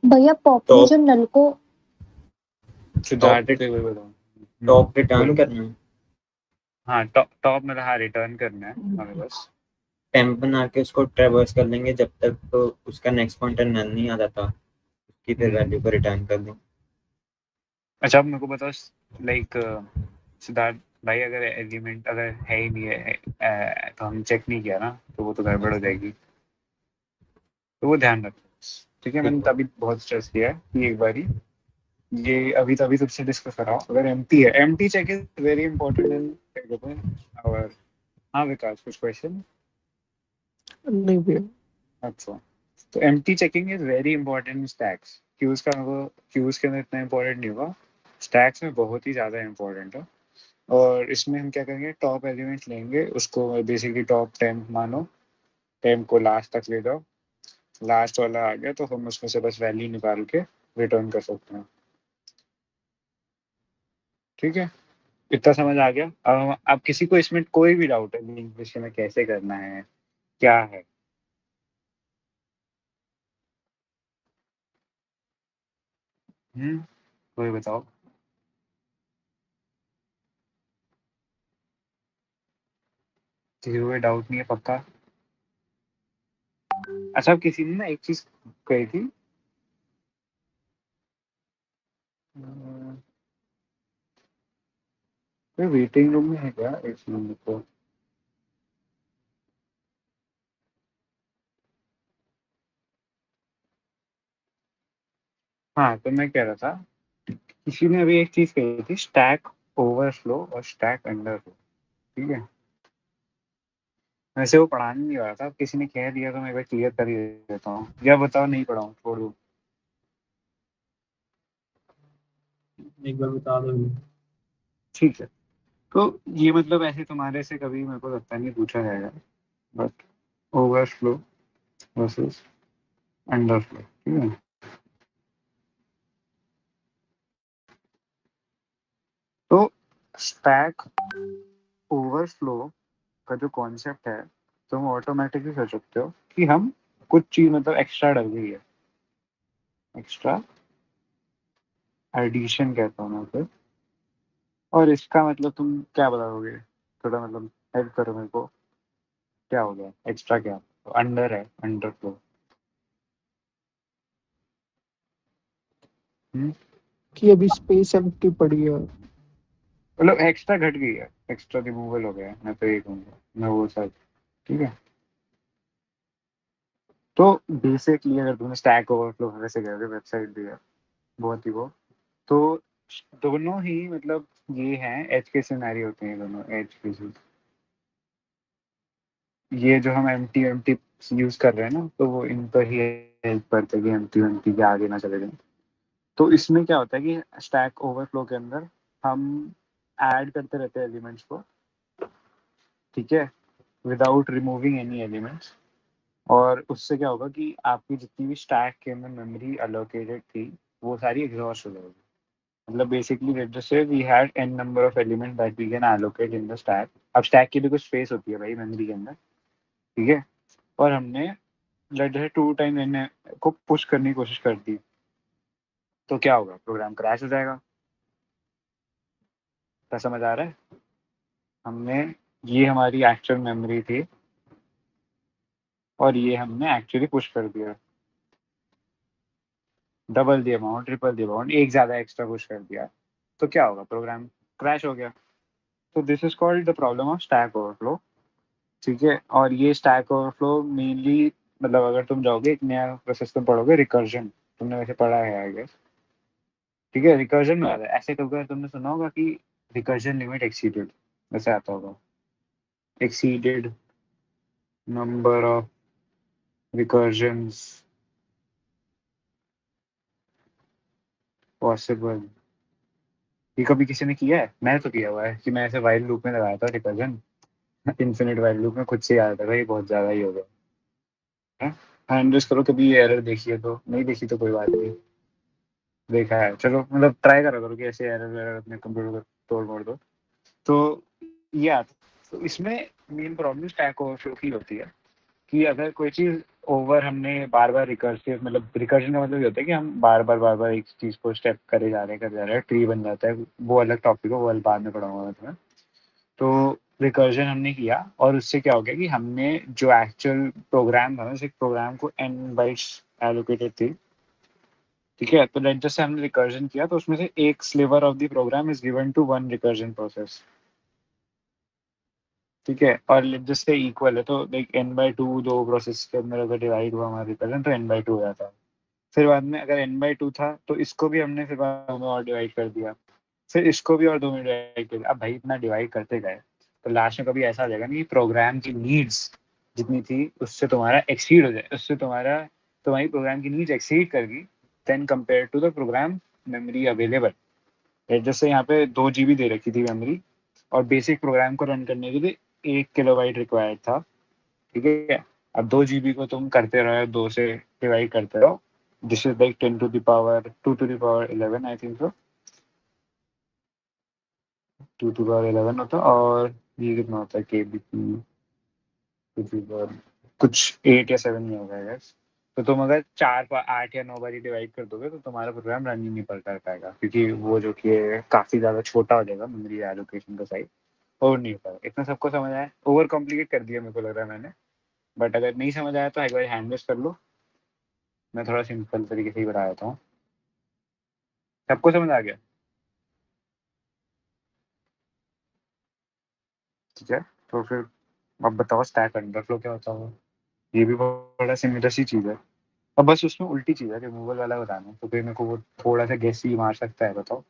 भैया पॉप ने जो नल को सिद्धार्थ कोई बताओ। टॉप रिटर्न करना है, हाँ टॉप मतलब हाँ रिटर्न करना है हमें बस। टेम्प बना के उसको ट्रेवर्स कर लेंगे जब तक तो उसका नेक्स्ट पॉइंटर नल नहीं आ जाता, उसकी फिर वैल्यू को रिटर्न कर दें। अच्छा अब मेरे को बताओ, लाइक सिद्धार्थ भाई, अगर एलिमेंट अगर है ही नहीं है तो हम चेक नहीं किया ना, तो वो तो गड़बड़ हो जाएगी, तो वो ध्यान रखो, ठीक है। मैंने तभी बहुत स्ट्रेस किया है कि एक बारी ये अभी तभी तुझसे डिस्कस कर रहा हूँ, अगर एम्प्टी है, empty check is very important in और हाँ विकास कुछ क्वेश्चन? नहीं भैया। अच्छा, तो empty checking is very important in stacks. Queues का वो क्यूज के अंदर इतना इंपॉर्टेंट नहीं होगा, स्टैक्स में बहुत ही ज़्यादा इंपॉर्टेंट है। और इसमें हम क्या करेंगे, टॉप एलिमेंट लेंगे, उसको बेसिकली टॉप 10 मानो, 10 को लास्ट तक ले जाओ, लास्ट वाला आ गया तो हम उसमें से बस वैल्यू निकाल के रिटर्न कर सकते हैं, ठीक है। इतना समझ आ गया? अब किसी को इसमें कोई भी डाउट है लिंक विषय में कैसे करना है क्या है? कोई बताओ। किसी को कोई डाउट नहीं है पक्का? अच्छा, अब किसी ने ना एक चीज कही थी, कोई वेटिंग रूम में है क्या, एक मिनट को। हाँ तो मैं कह रहा था, किसी ने अभी एक चीज कही थी, स्टैक ओवरफ्लो और स्टैक अंडरफ्लो, ठीक है। वैसे वो पढ़ाने नहीं वाला था, अब किसी ने कह दिया तो मैं एक बार क्लियर कर ही देता हूँ, या बताओ नहीं पढ़ाऊँ, छोड़ दूँ? एक बार बता दो। ठीक है, तो ये मतलब ऐसे तुम्हारे से कभी मेरे को लगता नहीं पूछा जाएगा, बट ओवरफ्लो वर्सेस अंडरफ्लो, ठीक है। तो स्टैक ओवरफ्लो का जो कॉन्सेप्ट है, तुम ऑटोमेटिकली कर सकते हो कि हम कुछ चीज मतलब एक्स्ट्रा डल गई है, एक्स्ट्रा एडिशन कहता हूँ मैं फिर, और इसका मतलब तुम क्या बताओगे, थोड़ा मतलब हेल्प करो मेरे को, क्या हो गया एक्स्ट्रा, क्या तो अंडर है, अंडरफ्लो। कि अभी स्पेस एम्प्टी पड़ी है। मतलब एक्स्ट्रा घट गई है, एक्स्ट्रा रिमूवल हो गया है, मैं तो ये कहूँगा, मैं वो सब, ठीक है। तो बेसिकली अगर तुमने स्टैक ओवरफ्लो वैसे कह रहे वेबसाइट भी है बहुत ही वो, तो दोनों ही मतलब ये हैं एज के सिनेरियो होते हैं, दोनों एज केसेस। ये जो हम एम टी यूज कर रहे हैं ना, तो वो इन पर ही हेल्प करते हैं कि एम टी के आगे ना चले जाए। तो इसमें क्या होता है कि स्टैक ओवरफ्लो के अंदर हम ऐड करते रहते हैं एलिमेंट्स को, ठीक है, विदाउट रिमूविंग एनी एलिमेंट्स। और उससे क्या होगा कि आपकी जितनी भी स्टैक के अंदर मेमोरी अलोकेटेड थी वो सारी एग्जॉस्ट हो जाएगी, मतलब basically let just say we had n number of element that we can allocate in the stack. अब स्टैक की भी कुछ स्पेस होती है भाई मेमोरी के अंदर, ठीक है। और हमने लेट जस्ट 2 टाइम n को पुश करने की कोशिश कर दी, तो क्या होगा? प्रोग्राम क्रैश हो जाएगा। क्या समझ आ रहा है? हमने ये हमारी एक्चुअल मेमोरी थी और ये हमने एक्चुअली पुश कर दिया, double the amount, triple the amount, एक ज़्यादा एक्स्ट्रा पुश कर दिया, तो क्या होगा? प्रोग्राम क्रैश हो गया। तो this is called the problem of stack overflow, ठीक है। और ये स्टैक ओवरफ्लो मेनली, मतलब अगर तुम जाओगे एक नया प्रोसेस तुम पढ़ोगे रिकर्जन, तुमने वैसे पढ़ा है आई गेस, ठीक है। रिकर्जन में आता है ऐसे, कभी तुमने सुना होगा कि रिकर्जन लिमिट एक्सीडेड, वैसे आता होगा एक्सीडेड नंबर ऑफ रिकर्जन्स पॉसिबल। ये कभी किसी ने किया है? मैंने तो किया हुआ है कि मैं ऐसे वाइल लूप में लगाया था रिकर्जन, इन्फिनिट वाइल लूप में, खुद से याद था भाई बहुत ज़्यादा ही हो गया है। हैंड रेस करो, कभी ये एरर देखी है तो, नहीं देखी तो कोई बात नहीं, देखा है चलो, मतलब ट्राई करा करो कि ऐसे एरर वेरर अपने कंप्यूटर को तोड़ मोड़ दो। तो ये आता, तो इसमें मेन प्रॉब्लम स्टैक ओवरफ्लो की होती है कि अगर कोई चीज़ ओवर हमने बार बार रिकर्सिव, मतलब रिकर्जन का मतलब ये होता है कि हम बार बार एक चीज़ को स्टेप करे जा रहे हैं, करे जा रहे हैं, ट्री बन जाता है, वो अलग टॉपिक है, वो बाद में पढ़ाऊंगा मैं तुम्हें। तो रिकर्जन हमने किया और उससे क्या हो गया कि हमने जो एक्चुअल प्रोग्राम था ना, उस प्रोग्राम को n बाइट्स एलोकेटेड थी, ठीक है। तो लेट जस्ट से हमने रिकर्जन किया, तो उसमें से एक sliver of the program is given to one recursion process, ठीक है। और लेट जस्ट से इक्वल है, तो लाइक n/2 दो प्रोसेस के अंदर अगर डिवाइड हुआ हमारा रिकर्जन तो n/2 हो जाता है। फिर बाद में अगर n/2 था तो इसको भी हमने फिर बाद में और डिवाइड कर दिया, फिर इसको भी और 2 में डिवाइड कर दिया। अब भाई इतना डिवाइड करते गए तो लास्ट में कभी ऐसा आ जाएगा नहीं, प्रोग्राम की नीड्स जितनी थी उससे तुम्हारा एक्सीड हो जाए, उससे तुम्हारी प्रोग्राम की नीड्स एक्सीड कर गई then compare to the program memory available. जैसे यहाँ पे 2 GB दे रखी थी मेमोरी और बेसिक प्रोग्राम को रन करने के लिए 1 KB रिक्वायर्ड था, ठीक है। अब 2 GB को तुम करते रहो, 2 से डिवाइड करते रहो, this is like 10 to the power 2 to the power 11 I think so, 2 to the power 11 होता। और ये कितना होता है के बी पी, कुछ 8 या 7 में होगा गैस। तो तुम अगर 8 या 9 बारी डिवाइड कर दोगे तो तुम्हारा प्रोग्राम रन ही नहीं कर पाएगा, क्योंकि वो जो कि काफ़ी ज़्यादा छोटा हो जाएगा मेमोरी एलोकेशन का साइज, और नहीं हो पाएगा। इतना सबको समझ आया? ओवर कॉम्प्लिकेट कर दिया मेरे को लग रहा है मैंने, बट अगर नहीं समझ आया तो एक बार हैंड रेस कर लो, मैं थोड़ा सिंपल तरीके से ही बता देता हूँ। सबको समझ आ गया? ठीक है। तो फिर अब बताओ स्टैक अंडरफ्लो क्या होता होगा? ये भी बड़ा सिमिलर सी चीज़ है, अब बस उसमें उल्टी चीज़ है, रिमूवल वाला बताना है, तो फिर मेरे को वो थोड़ा सा गेस ही मार सकता है, बताओ।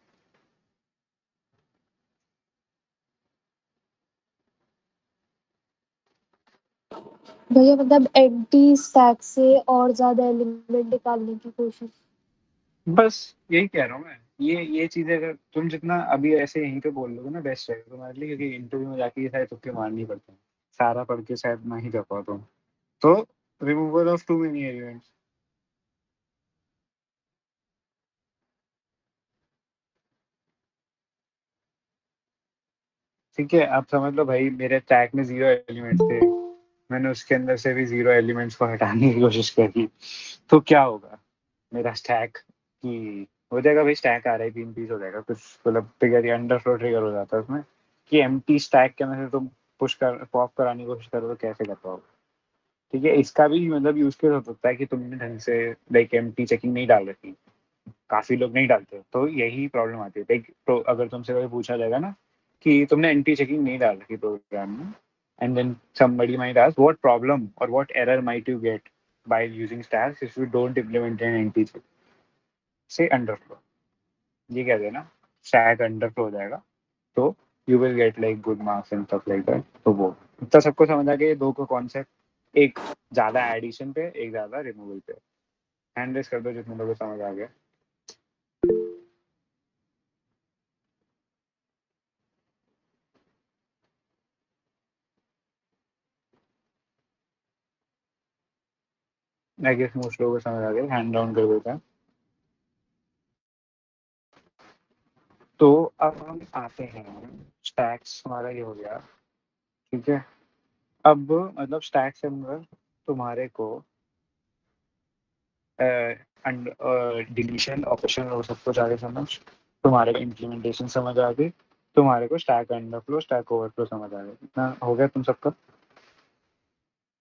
भैया मतलब एम्प्टी स्टैक से और ज्यादा एलिमेंट निकालने की कोशिश। बस यही कह रहा हूँ मैं, ये चीज़ें अगर तुम जितना अभी ऐसे यहीं पे बोल लोगे ना बेस्ट रहेगा तुम्हारे लिए, क्योंकि इंटरव्यू में जाके ये सारे तुक्के मारनी पड़ते हैं, सारा पढ़ के शायद ना ही कर पाओ तुम। तो removal of too many elements, ठीक है। आप समझ लो भाई मेरे स्टैक में 0 एलिमेंट्स थे, मैंने उसके अंदर से भी 0 एलिमेंट्स को हटाने की कोशिश करी, तो क्या होगा? मेरा स्टैक की हो जाएगा भाई, स्टैक आ रहा है 3 पीस हो जाएगा कुछ, मतलब ट्रिगर या अंडरफ्लो ट्रिगर हो जाता है उसमें कि एम्प्टी स्टैक के अंदर से तुम पुश कर पॉप कराने की कोशिश करो तो कैसे कर पाओगे, ठीक है। इसका भी मतलब यूज केस हो सकता है कि तुमने ढंग से लाइक एम्प्टी चेकिंग नहीं डाल रखी, काफी लोग नहीं डालते, तो यही प्रॉब्लम आती है। लाइक तो अगर तुमसे कभी पूछा जाएगा ना कि तुमने एंटी चेकिंग नहीं डाल रखी प्रोग्राम में, and then somebody might ask what problem or what error might you get by using stacks if you don't implement an anti check, say underflow, ये कहते हैं ना स्टैक अंडरफ्लो हो जाएगा, तो you will get like good marks and stuff like that. तो वो इतना सबको समझ आ गया, ये दो को कॉन्सेप्ट, एक ज्यादा एडिशन पे, एक ज्यादा रिमूवल पे। हैंड रेस कर दो जितने लोगों को समझ आ गया। आई गेस मोस्ट लोगों को समझ आ गया, हैंड डाउन कर देता है। तो अब हम आते हैं, स्टैक्स हमारा ये हो गया, ठीक है। अब मतलब स्टैक्स के अंदर तुम्हारे को डिलीशन ऑपरेशन और सब कुछ आगे समझ, तुम्हारे को इम्प्लीमेंटेशन समझ आ गई, तुम्हारे को स्टैक अंडरफ्लो स्टैक ओवरफ्लो समझ आ गया। इतना हो गया तुम सबका,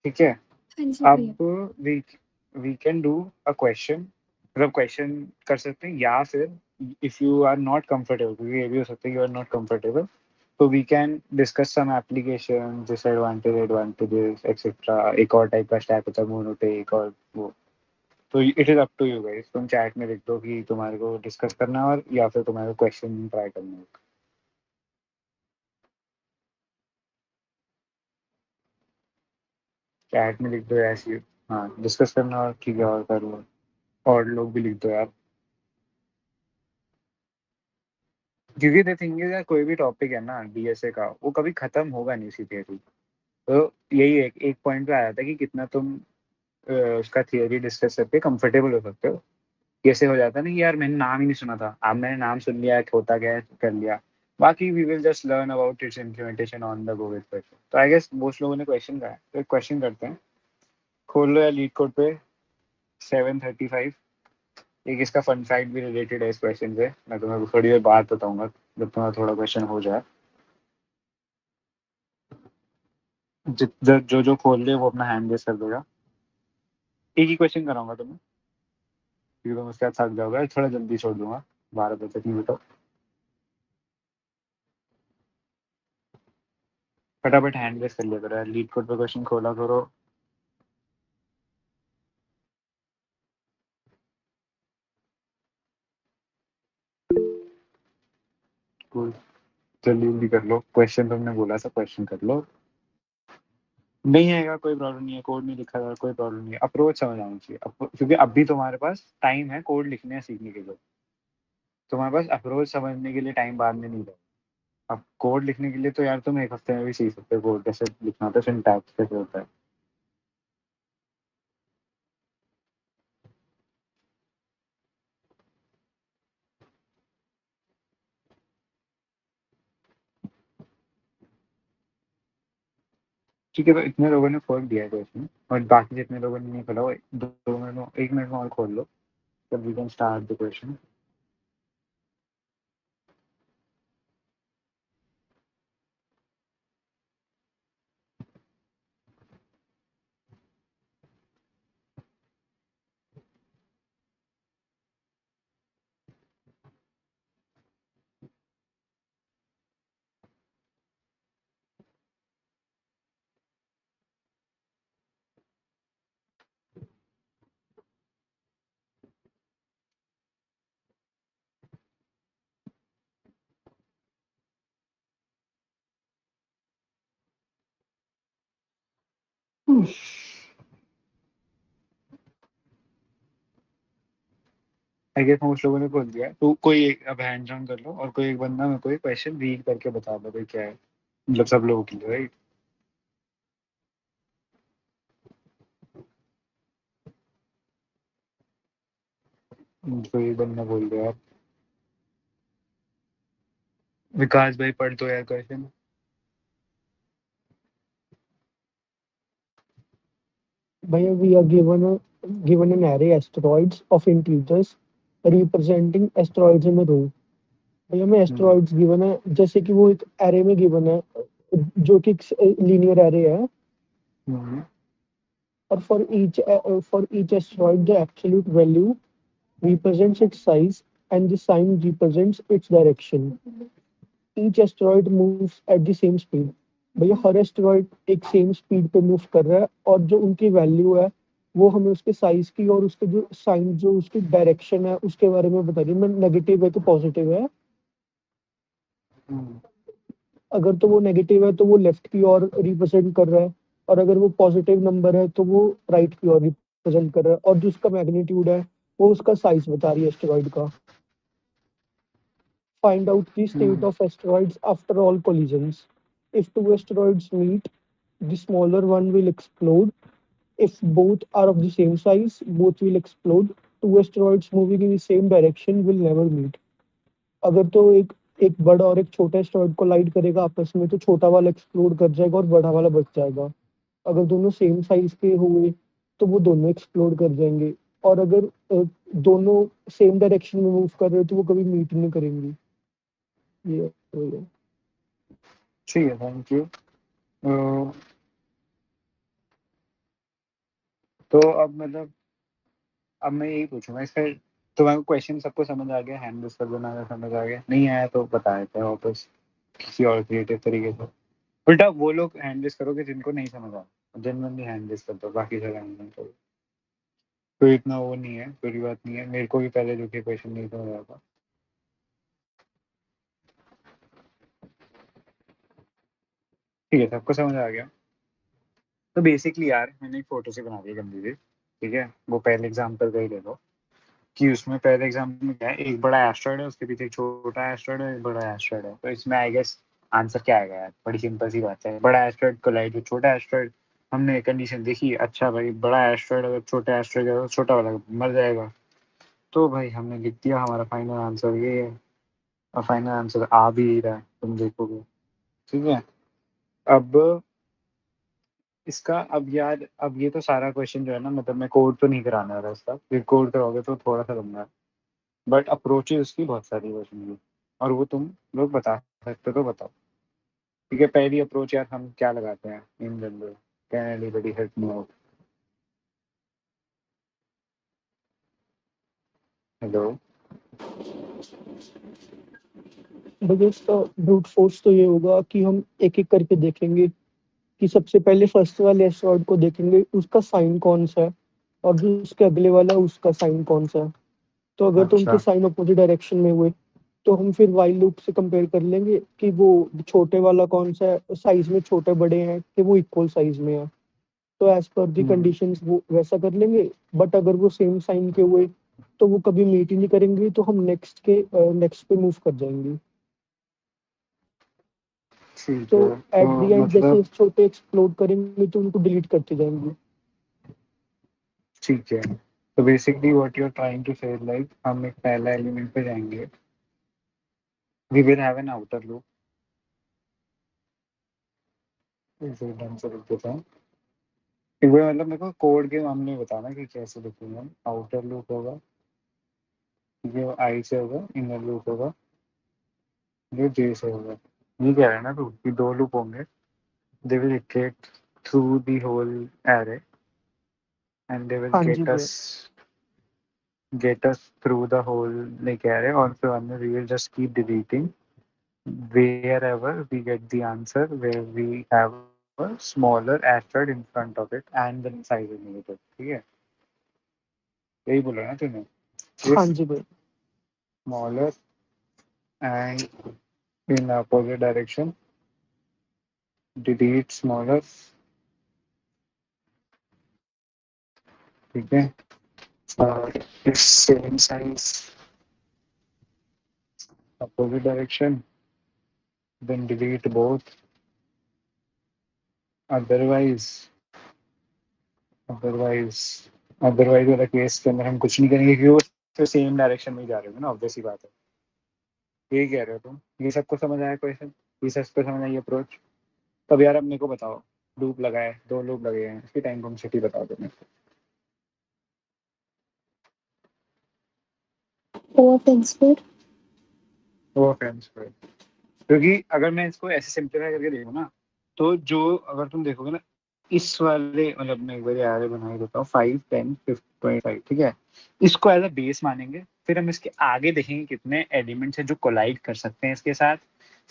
ठीक है। हाँ जी भैया। अब we can do a question, मतलब क्वेश्चन कर सकते हैं, या फिर if you are not comfortable, क्योंकि ये भी हो सकता है यू आर नॉट कंफर्टेबल, तो we can discuss some application, disadvantage advantages etcetera. एक और टाइप का स्टैक होता है मोनोटेक और वो, तो it is up to you guys. तुम चैट में लिख दो कि तुम्हारे को डिस्कस करना है और या फिर तुम्हारे को क्वेश्चन ट्राई करना है। चैट में लिख दो ऐसी, हाँ डिस्कस करना और ठीक है और कर लो, और लोग भी लिख दो यार, क्योंकि द थिंग इज यार कोई भी टॉपिक है ना डीएसए का, वो कभी खत्म होगा नहीं इसी थियरी। तो यही एक पॉइंट पे आया था कि कितना तुम उसका थियरी डिस्कस करके कंफर्टेबल हो सकते हो। कैसे हो जाता है ना कि यार मैंने नाम ही नहीं सुना था, अब मैंने नाम सुन लिया, होता क्या है कर लिया, बाकी we will just learn about its implementation on the go with question. तो आई गेस बहुत लोगों ने क्वेश्चन कहा है, तो एक क्वेश्चन करते हैं। खोल लो या लीड कोड पे 735। एक इसका फन फैक्ट भी रिलेटेड है इस क्वेश्चन से, मैं तुम्हें थोड़ी देर बाद बताऊंगा जब तुम्हारा थोड़ा क्वेश्चन हो जाए। जो जो खोल ले वो अपना हैंड रेस कर देगा। एक ही क्वेश्चन कराऊंगा तुम्हें, क्योंकि तुम उसके बाद थक जाओगे, थोड़ा जल्दी छोड़ दूंगा, 12 बजे तक नहीं बताओ। फटाफट हैंड रेस कर लिया करो यार, लीड कोड पे क्वेश्चन खोला करो। Cool. जल्दी जल्दी कर लो, क्वेश्चन तुमने बोला था क्वेश्चन कर लो। नहीं आएगा कोई प्रॉब्लम नहीं है, कोड नहीं लिखा था कोई प्रॉब्लम नहीं है, अप्रोच समझ आना चाहिए क्योंकि अभी तुम्हारे पास टाइम है कोड लिखने या सीखने के लिए, तुम्हारे पास अप्रोच समझने के लिए टाइम बाद में नहीं रहेगा। अब कोड लिखने के लिए तो यार तुम एक हफ्ते में भी सीख सकते हो कोड कैसे लिखना होता है, सिंटैक्स कैसे होता है। ठीक है, तो इतने लोगों ने खोल दिया है क्वेश्चन, और बाकी जितने लोगों ने नहीं खोला वो 2 मिनट में 1 मिनट में और खोल लो, तब we can start the question. I guess most लोगों ने खोल दिया है, तो कोई एक अब हैंड ऑन कर लो और कोई एक बंदा मेरे को एक क्वेश्चन रीड करके बता दो भाई क्या है, मतलब सब लोगों के लिए राइट। कोई एक बंदा बोल दो यार, विकास भाई पढ़ दो यार question. Bhaiya, we are given an array asteroids of integers representing asteroids in a row. भैया हमें एस्टेरॉइड्स गिवन है, जैसे कि वो एक एरे में गिवन है जो कि लीनियर एरे है, और for each asteroid the absolute value represents its size and the sign represents its direction. Each asteroid moves at the same speed. भैया हर एस्टेरॉइड एक सेम स्पीड पे मूव कर रहा है, और जो उनकी वैल्यू है वो हमें उसके साइज की और उसके जो साइन जो उसकी डायरेक्शन है उसके बारे में बता रही है, नेगेटिव है तो पॉजिटिव है। अगर तो वो नेगेटिव है तो वो लेफ्ट की ओर रिप्रेजेंट कर रहा है, और अगर वो पॉजिटिव नंबर है तो वो राइट की ओर रिप्रेजेंट कर रहा है, और जो उसका मैग्नीट्यूड है वो उसका साइज बता रही है एस्टेरॉइड का। Find out the state of asteroids after all collisions. If two asteroids meet, the smaller one will explode. If both are of the same size, both will explode. Two asteroids moving in the same direction will never meet. अगर तो एक एक बड़ा और एक छोटा एस्टेरॉइड कोलाइड करेगा आपस में, तो छोटा वाला एक्सप्लोड कर जाएगा और बड़ा वाला बच जाएगा। अगर दोनों सेम साइज के हुए तो वो दोनों एक्सप्लोड कर जाएंगे, और अगर दोनों सेम डायरेक्शन में मूव कर रहे हो तो वो कभी मीट नहीं करेंगी। ये ठीक है, थैंक यू। तो अब मतलब अब मैं यही पूछूंगा इसका, तुम्हारे क्वेश्चन सबको समझ आ गया, हैंड कर देना अगर समझ आ गया, नहीं आया तो बता देते हैं वापस किसी और क्रिएटिव तरीके से। उल्टा वो लोग हैंड करोगे जिनको नहीं समझ आ, जनरली हैंड कर दो, बाकी सब हैंड करो। तो इतना वो नहीं है, बुरी बात नहीं है, मेरे को भी पहले जो कि क्वेश्चन नहीं समझ आ था। ठीक है, सबको समझ आ गया। तो बेसिकली यार मैंने एक फोटो से बना दी गंदी सी, ठीक है, वो पहले एग्जाम्पल का ही ले लो कि उसमें पहले एग्जाम्पल में क्या है, एक बड़ा एस्ट्रॉइड है, उसके पीछे एक छोटा एस्ट्रॉइड है, एक बड़ा एस्ट्रॉइड है। तो इसमें आई गेस आंसर क्या आएगा यार, बड़ी सिंपल सी बात है, बड़ा एस्ट्रॉइड कोलाइड विद छोटा एस्ट्रॉइड। हमने कंडीशन देखी, अच्छा भाई बड़ा एस्ट्रॉइड अगर छोटा एस्ट्रॉइड है तो छोटा वाला मर जाएगा। तो भाई हमने लिख दिया, हमारा फाइनल आंसर ये है, और फाइनल आंसर आ भी ही रहा है, तुम देखोगे। ठीक है, अब इसका अब यार, अब ये तो सारा क्वेश्चन जो है ना, मतलब मैं कोड तो नहीं कराने वाला इसका, फिर कोड कराओगे तो थोड़ा सा लंबा है, बट अप्रोच उसकी बहुत सारी क्वेश्चन की, और वो तुम लोग बता सकते हो तो बताओ। ठीक है, पहली अप्रोच यार हम क्या लगाते हैं in general, can anybody help me out? Hello. भैया इसका ब्रूट फोर्स तो ये होगा कि हम एक एक करके देखेंगे कि सबसे पहले फर्स्ट वाले एस्टेरॉइड को देखेंगे उसका साइन कौन सा है, और जो उसके अगले वाला है उसका साइन कौन सा है। तो अगर तो उनके अच्छा। साइन अपोजिट डायरेक्शन में हुए तो हम फिर वाइल लूप से कंपेयर कर लेंगे कि वो छोटे वाला कौन सा है, साइज में छोटे बड़े हैं कि वो इक्वल साइज में है। तो एज पर दी कंडीशंस वो वैसा कर लेंगे। बट अगर वो सेम साइन के हुए तो वो कभी मीट ही नहीं करेंगे, तो हम नेक्स्ट पे मूव कर जाएंगे। ठीक तो है, एट तो द एंड जैसे मतलब छोटे एक्सप्लोड करेंगे तो उनको डिलीट करते जाएंगे। ठीक है, तो basically what you are trying to say like, हम एक पहला एलिमेंट पे जाएंगे, we will have an outer loop, इसे ढंग से लिख देता हूँ। एक बार मतलब मेरे को कोड के मामले में बताना कि कैसे लिखेंगे हम। आउटर लूप होगा, ये आई से होगा, इनर लूप होगा, ये जे से होगा। ये कह रहा है ना तू कि दो लूप होंगे, they will iterate through the whole array and they will हाँ जी भैया। get us through the whole like array, और फिर हमने we will just keep deleting wherever we get the answer where we have a smaller asteroid in front of it and the size is negative। ठीक है, यही बोला ना तूने, हाँ if जी भैया। smaller and in opposite direction delete smaller। ठीक है, और if same size opposite direction then delete both, otherwise otherwise otherwise वाला केस के अंदर हम कुछ नहीं करेंगे क्योंकि वो तो सेम डायरेक्शन में ही जा रहे हो ना, ऑब्वियस ही बात है। यही कह रहे हो तुम, ये सबको समझ आया क्वेश्चन, ये सबको समझ आई अप्रोच? तब यार अब मेरे को बताओ, लूप लगाए, दो लूप लगे हैं, इसकी टाइम कॉम्प्लेक्सिटी बताओ तुम्हें। ओ ट्रांसफर। वो फ्रेंड्स पे, क्योंकि अगर मैं इसको ऐसे सिंप्लीफाई करके देखूँ ना, तो जो अगर तुम देखोगे ना, इस वाले मतलब मैं एक बार यार बना के देता हूँ, 5 10 5.5, ठीक है, इसको एज अ बेस मानेंगे, फिर हम इसके आगे देखेंगे कितने एलिमेंट्स हैं जो कोलाइड कर सकते हैं इसके साथ,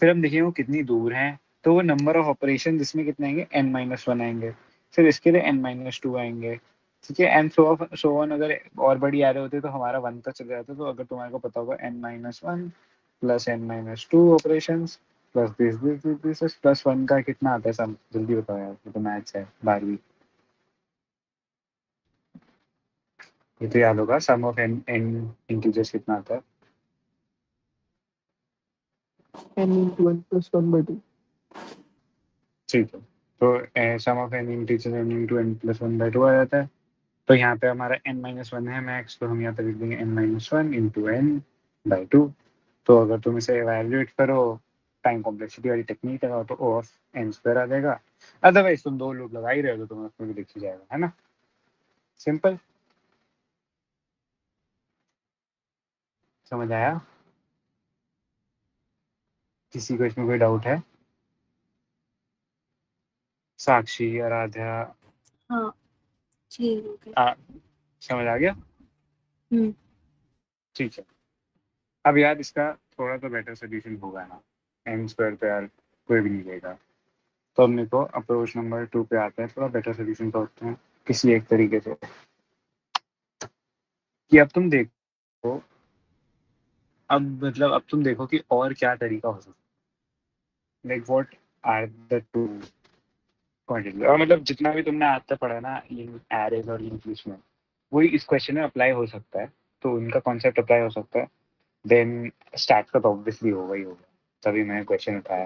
फिर हम देखेंगे वो कितनी दूर हैं, तो वो नंबर ऑफ ऑपरेशन जिसमें कितने आएंगे n-1 आएंगे, फिर इसके लिए n-2 आएंगे, ठीक है, एंड सो ऑन। अगर और बड़ी आ रहे होते तो हमारा 1 तक चले जाता। तो अगर तुम्हारे को पता होगा n-1 plus n-2 operations plus this plus 1 का कितना आता है, सब जल्दी बताओ यार, ये तो मैथ्स है 12वीं। ये तो याद होगा, सम ऑफ एन एन इंटीजर्स कितना आता है? n into n plus 1/2। ठीक है, तो sum of an integer n into n plus 1/2 आ जाता है। तो यहाँ पे हमारा n-1 है मैक्स, तो हम यहाँ पे लिख देंगे n-1 इंटू n/2। तो अगर तुम इसे एवेल्युएट करो, टाइम कॉम्प्लेक्सिटी वाली टेक्निक लगाओ तो O ऑफ n स्क्वायर आ जाएगा। अदरवाइज तुम 2 लूप लगा ही रहे हो तो तुम्हें उसमें भी दिख ही जाएगा, है ना? सिंपल। समझ आया? किसी को इसमें कोई डाउट है? साक्षी, आराध्या, हाँ ठीक हो गया। समझ आ गया? हम्म। ठीक है। अब यार इसका थोड़ा तो बेटर सोल्यूशन होगा ना, n स्क्वायर पे यार कोई भी नहीं लेगा। तो अपने को अप्रोच नंबर 2 पे आते हैं, थोड़ा बेटर सोल्यूशन सोचते हैं किसी एक तरीके से कि अब तुम देखो, अब तुम देखो कि और क्या तरीका हो सकता है, like what are the two quantity. और मतलब जितना भी तुमने आज तक पढ़ा ना इन एरेज और लिंक्ड लिस्ट में, वही इस क्वेश्चन में अप्लाई हो सकता है। तो उनका कॉन्सेप्ट अप्लाई हो सकता है। देन स्टैक का तो ऑब्वियसली होगा ही होगा, तभी मैंने क्वेश्चन उठाया।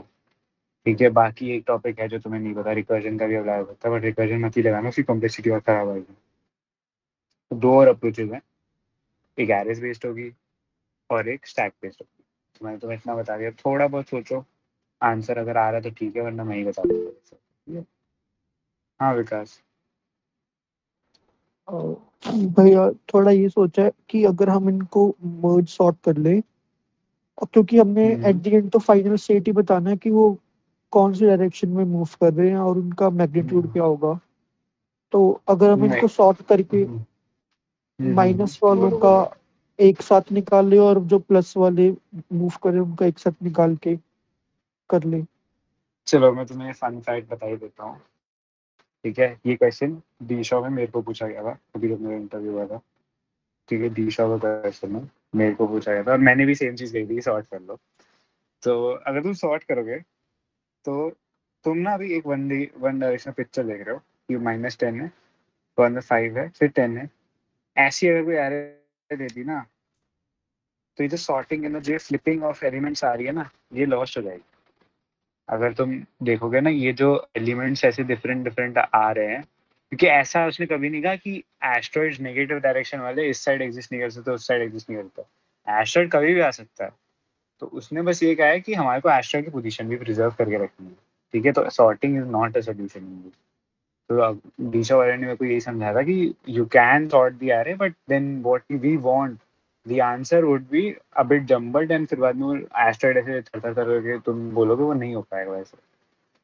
ठीक है, बाकी एक टॉपिक है जो तुम्हें नहीं पता, रिकर्जन का भी अप्लाई हो सकता है, बट रिकर्जन मत ही लगाना, उसकी कॉम्प्लेक्सिटी और खराब आएगी। तो 2 और अप्रोचेज हैं, एक एरेज बेस्ड होगी और एक स्टैक बेस्ड होगी। तो मैंने तुम्हें इतना बता दिया, थोड़ा बहुत सोचो, आंसर अगर आ रहा है तो ठीक है, वरना मैं ही बता दूंगा। ठीक है? हाँ विकास। अ, भैया थोड़ा ये सोचा है कि अगर हम इनको मर्ज सॉर्ट कर ले, और क्योंकि हमने एट द एंड तो फाइनल स्टेट ही बताना है कि वो कौन सी डायरेक्शन में मूव कर रहे हैं और उनका मैग्नीट्यूड क्या होगा। तो अगर हम नहीं। इनको सॉर्ट करके माइनस वालों का एक साथ निकाल ले और जो प्लस वाले मूव करे उनका एक साथ निकाल के कर ले। चलो मैं तुम्हें फन फैक्ट बता ही देता हूँ। ठीक है, ये क्वेश्चन डी शो में मेरे को पूछा गया था, अभी जब मेरा इंटरव्यू हुआ था। ठीक है, डी शो का क्वेश्चन है, मेरे को पूछा गया था और मैंने भी सेम चीज़ कही थी, सॉर्ट कर लो। तो अगर तुम सॉर्ट करोगे तो तुम ना अभी एक वन डायरेक्शनल पिक्चर देख रहे हो कि -10 है, वन में 5 है, फिर 10 है। ऐसी अगर कोई एरर देती ना, तो ये जो सॉर्टिंग है ना, जो फ्लिपिंग ऑफ एलिमेंट्स आ रही है ना, ये लॉस्ट हो जाएगी। अगर तुम देखोगे ना, ये जो एलिमेंट्स ऐसे डिफरेंट डिफरेंट आ रहे हैं, क्योंकि ऐसा उसने कभी नहीं कहा कि एस्ट्रॉइड्स नेगेटिव डायरेक्शन वाले इस साइड एग्जिस्ट नहीं कर सकते, उस साइड एग्जिस्ट नहीं करता। एस्ट्रॉइड कभी भी आ सकता है। तो उसने बस ये कहा है कि हमारे को एस्ट्रॉइड की पोजीशन भी प्रिजर्व करके रखनी है। ठीक है, तो sorting is not a solution. तो डीशा वाले ने मेरे को यही समझाया था कि you can sort the array, but then what we want the answer would be a bit jumbled, and फिर बाद में वो एस्ट्रॉइड ऐसे थर करके तुम बोलोगे, वो नहीं हो पाएगा वैसे।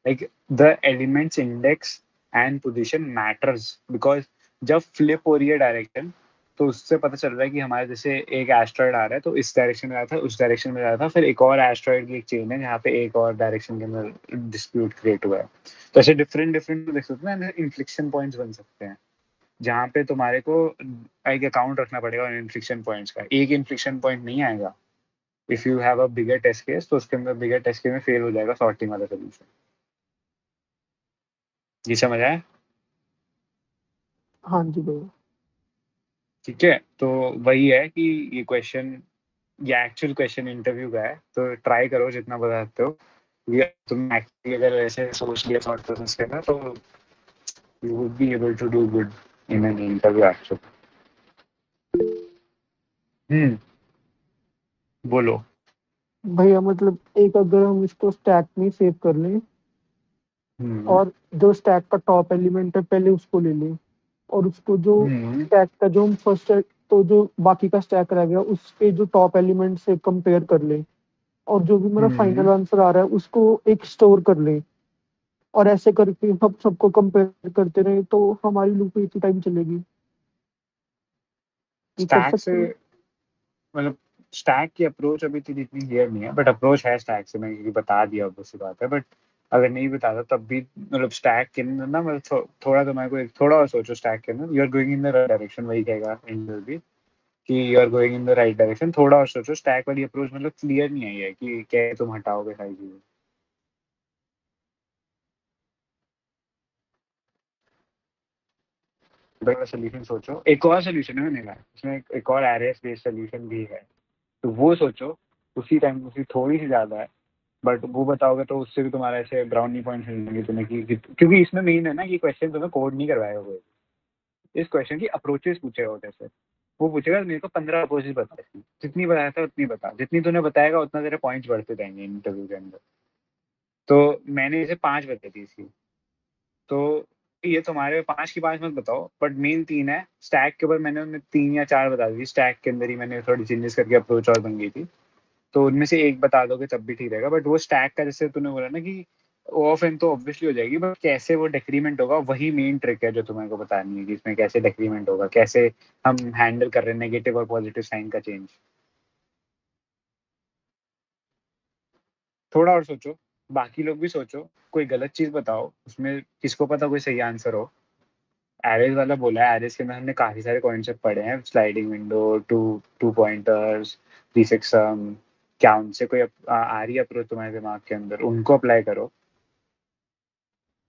Like the elements index and position matters, because जब फ्लिप हो रही है डायरेक्शन, तो उससे पता चल रहा है कि हमारे जैसे एक एस्ट्रॉइड आ रहा है तो इस डायरेक्शन में आया था, उस डायरेक्शन में आया था, फिर एक और एस्ट्रॉइड की एक चेन है जहाँ पे एक और डायरेक्शन के अंदर डिस्प्यूट क्रिएट हुआ है। तो ऐसे डिफरेंट डिफरेंट देख सकते हैं, इन्फ्लिक्शन पॉइंट्स बन सकते हैं जहाँ पे तुम्हारे को एक अकाउंट रखना पड़ेगा इन्फ्लिक्शन पॉइंट्स का। एक इन्फ्लिक्शन पॉइंट नहीं आएगा। If you have a bigger test case, तो उसके अंदर बिगर टेस्ट केस में फेल हो जाएगा सॉर्टिंग वाला सोल्यूशन। ये समझ आया? हाँ जी भैया। ठीक है, तो वही है कि ये क्वेश्चन, ये एक्चुअल क्वेश्चन इंटरव्यू का है, तो ट्राई करो जितना बता सकते हो। ये तुम एक्चुअली अगर ऐसे सोच लिया थॉट प्रोसेस करना, तो you would be able to do good in an interview actually. बोलो। भैया मतलब एक अगर हम इसको स्टैक में सेव कर लें और जो स्टैक का टॉप एलिमेंट है पहले उसको ले लें, और उसको जो स्टैक का जो हम फर्स्ट, तो जो बाकी का स्टैक रह गया उसके जो टॉप एलिमेंट से कंपेयर कर लें, और जो भी मेरा फाइनल आंसर आ रहा है उसको एक स्टोर कर लें, और ऐसे करके हम सबको कंपेयर करते रहे तो हमारी लूप इतनी टाइम चलेगी। ये कर स्टैक से सकते हैं। मतलब स्टैक की अप्रोच अभी तक इतनी क्लियर नहीं है, बट अप्रोच है स्टैक से, मैं क्योंकि बता दिया ऑब्वियस सी बात है। बट अगर नहीं बताता तब भी मतलब स्टैक के अंदर ना, मतलब थोड़ा तो मेरे को थोड़ा और सोचो, स्टैक के अंदर you are going in the right direction, वही कहेगा इंटर भी कि you are going in the right direction. थोड़ा और सोचो, स्टैक वाली अप्रोच मतलब क्लियर नहीं आई है कि क्या तुम हटाओगे सारी चीजें। बड़ा सोल्यूशन सोचो, एक और सोल्यूशन है मैंने कहा, उसमें एक और एरेस बेस्ड सोल्यूशन भी है, तो वो सोचो। उसी टाइम उसकी थोड़ी सी ज्यादा है, बट वो बताओगे तो उससे भी तुम्हारा ऐसे ब्राउनी पॉइंट्स मिलेंगे तुम्हें क्योंकि इसमें मेन है ना कि क्वेश्चन तुम्हें कोड नहीं करवाएगा कोई, इस क्वेश्चन की अप्रोचेस पूछेगा जैसे। वो पूछेगा मेरे को 15 अपोजिट बता, जितनी बताया था उतनी बता, जितनी तूने बताएगा उतना तेरे पॉइंट्स बढ़ते जाएंगे इंटरव्यू के अंदर। तो मैंने इसे 5 बताई थी इसकी, तो ये तुम्हारे 5 की 5 मत बताओ, बट मेन 3 है। स्टैक के ऊपर मैंने उन्हें 3 या 4 बता दी, स्टैक के अंदर ही मैंने थोड़ी चेंजेस करके अप्रोच और बन गई थी, तो उनमें से एक बता दोगे तब भी ठीक रहेगा। बट वो स्टैक का जैसे तूने बोला ना कि ऑफ एन तो ऑब्वियसली हो जाएगी, बट कैसे वो डिक्रीमेंट होगा वही मेन ट्रिक है जो तुम्हें को बतानी है कि इसमें कैसे डिक्रीमेंट होगा, कैसे हम हैंडल कर रहे हैं नेगेटिव और पॉजिटिव साइन का चेंज। थोड़ा और सोचो, बाकी लोग भी सोचो, कोई गलत चीज बताओ उसमें, किसको पता कोई सही आंसर हो। एरेज वाला बोला है, एरेज के अंदर हमने काफी सारे कॉन्सेप्ट पढ़े हैं, स्लाइडिंग विंडो, टू पॉइंटर्स, 3-6 क्या उनसे कोई आ रही है अप्रोच तुम्हारे दिमाग के अंदर, उनको अप्लाई करो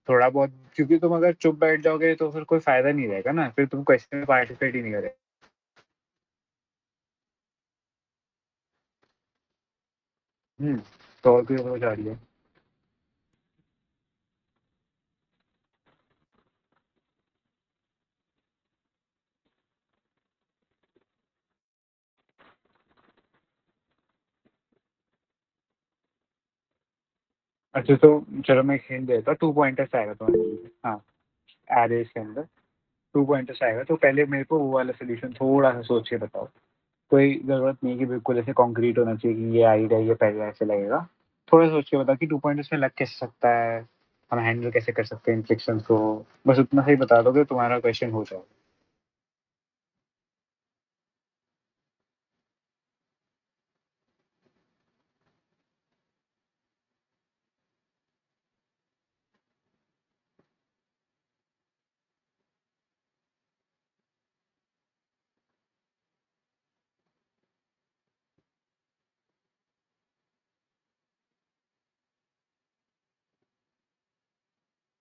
थोड़ा बहुत, क्योंकि तुम अगर चुप बैठ जाओगे तो फिर कोई फायदा नहीं रहेगा ना, फिर तुम क्वेश्चन में पार्टिसिपेट ही नहीं करें। तो और कोई अप्रोच आ रही है? अच्छा तो चलो मैं एक हिंट देता हूँ, 2 पॉइंटर्स आएगा तुम्हारे लिए। हाँ, एरेज के अंदर 2 पॉइंटर्स आएगा, तो पहले मेरे को वो वाला सोल्यूशन थोड़ा सा सोच के बताओ। कोई ज़रूरत नहीं कि बिल्कुल ऐसे कॉन्क्रीट होना चाहिए कि ये आइडिया ये पहले ऐसे लगेगा। थोड़ा सोच के बताओ कि 2 पॉइंटर्स में लग कैसे सकता है, हम हैंडल कैसे कर सकते हैं इन्फेक्शंस को। बस उतना सही बता दोगे तुम्हारा क्वेश्चन हो जाएगा।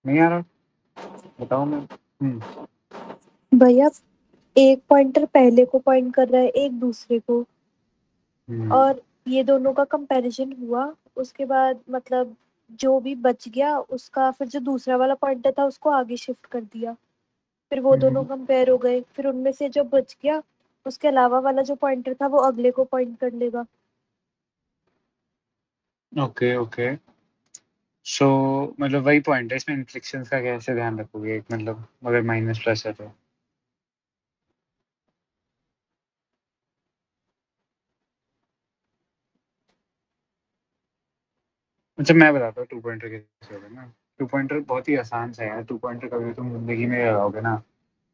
नहीं आ रहा? बताओ मैं। भैया एक पॉइंटर पहले को पॉइंट कर रहा है, एक दूसरे को, और ये दोनों का कंपैरिजन हुआ। उसके बाद मतलब जो भी बच गया उसका फिर जो दूसरा वाला पॉइंटर था उसको आगे शिफ्ट कर दिया, फिर वो दोनों कंपेयर हो गए, फिर उनमें से जो बच गया उसके अलावा वाला जो पॉइंटर था वो अगले को पॉइंट कर लेगा। ओके ओके, सो मतलब वही पॉइंट है, इसमें इन्फ्लेक्शंस का कैसे ध्यान रखोगे, एक मतलब अगर माइनस प्लस है तो। अच्छा मैं बताता हूँ 2 पॉइंटर कैसे होगा ना। 2 पॉइंटर बहुत ही आसान सा है यार, 2 पॉइंटर कभी तुम जिंदगी में लगाओगे ना,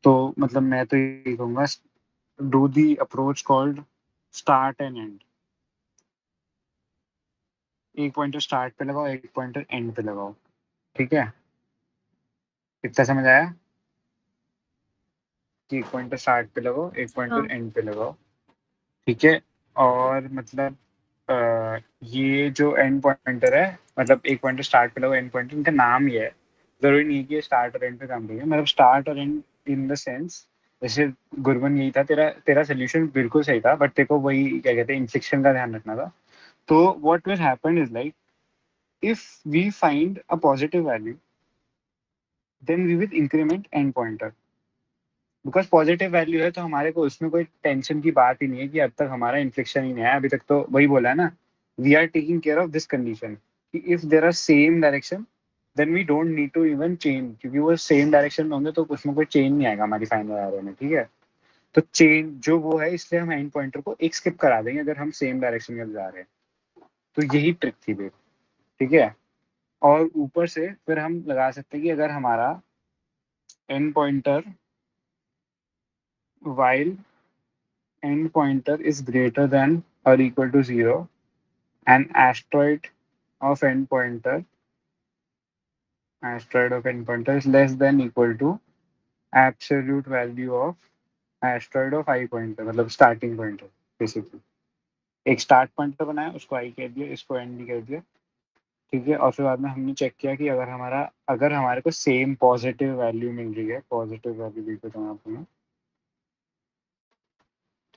तो मतलब मैं तो यही कहूँगा, do the approach called start and and. एक पॉइंटर स्टार्ट पे लगाओ, एक पॉइंटर एंड पे लगाओ, ठीक है? कितना समझ आया कि एक पॉइंटर स्टार्ट पे लगाओ, एक पॉइंटर हाँ। एंड पे लगाओ, ठीक है? और मतलब ये जो एंड पॉइंटर है, मतलब एक पॉइंटर स्टार्ट पे लगाओ, एंड पॉइंटर, इनका नाम ये है, जरूरी नहीं है कि ये स्टार्ट और एंड पे काम करेंगे, मतलब स्टार्ट और एंड इन द सेंस, जैसे गुरबन यही था, तेरा तेरा सोल्यूशन बिल्कुल सही था, बट तेरे को वही क्या कहते हैं इन्फेक्शन का ध्यान रखना था। तो what will happen is like, if we find a positive value, then we will increment end pointer, because positive value है तो हमारे को उसमें कोई टेंशन की बात ही नहीं है कि अब तक हमारा इन्फेक्शन ही नहीं आया, अभी तक तो वही बोला है ना, we are taking care of this condition कि if there are same direction then we don't need to even change, क्योंकि वो सेम डायरेक्शन में होंगे तो उसमें कोई चेंज नहीं आएगा हमारी फाइनल एरर में, ठीक है? तो चेंज जो वो है, इसलिए हम एंड पॉइंटर को एक स्किप करा देंगे अगर हम सेम डायरेक्शन में जा रहे हैं। तो यही ट्रिक थी बेट, ठीक है? और ऊपर से फिर हम लगा सकते हैं कि अगर हमारा and pointer while end pointer is greater than or equal to 0, an asteroid of end pointer is less than equal to absolute value of asteroid of I pointer, मतलब starting pointer बेसिकली। एक स्टार्ट पॉइंटर बनाया, उसको आई कह दिया, इसको एंड कह दिया, ठीक है? और फिर बाद में हमने चेक किया कि अगर हमारे को सेम पॉजिटिव वैल्यू मिल रही है, पॉजिटिव वैल्यू देखो तो आपने,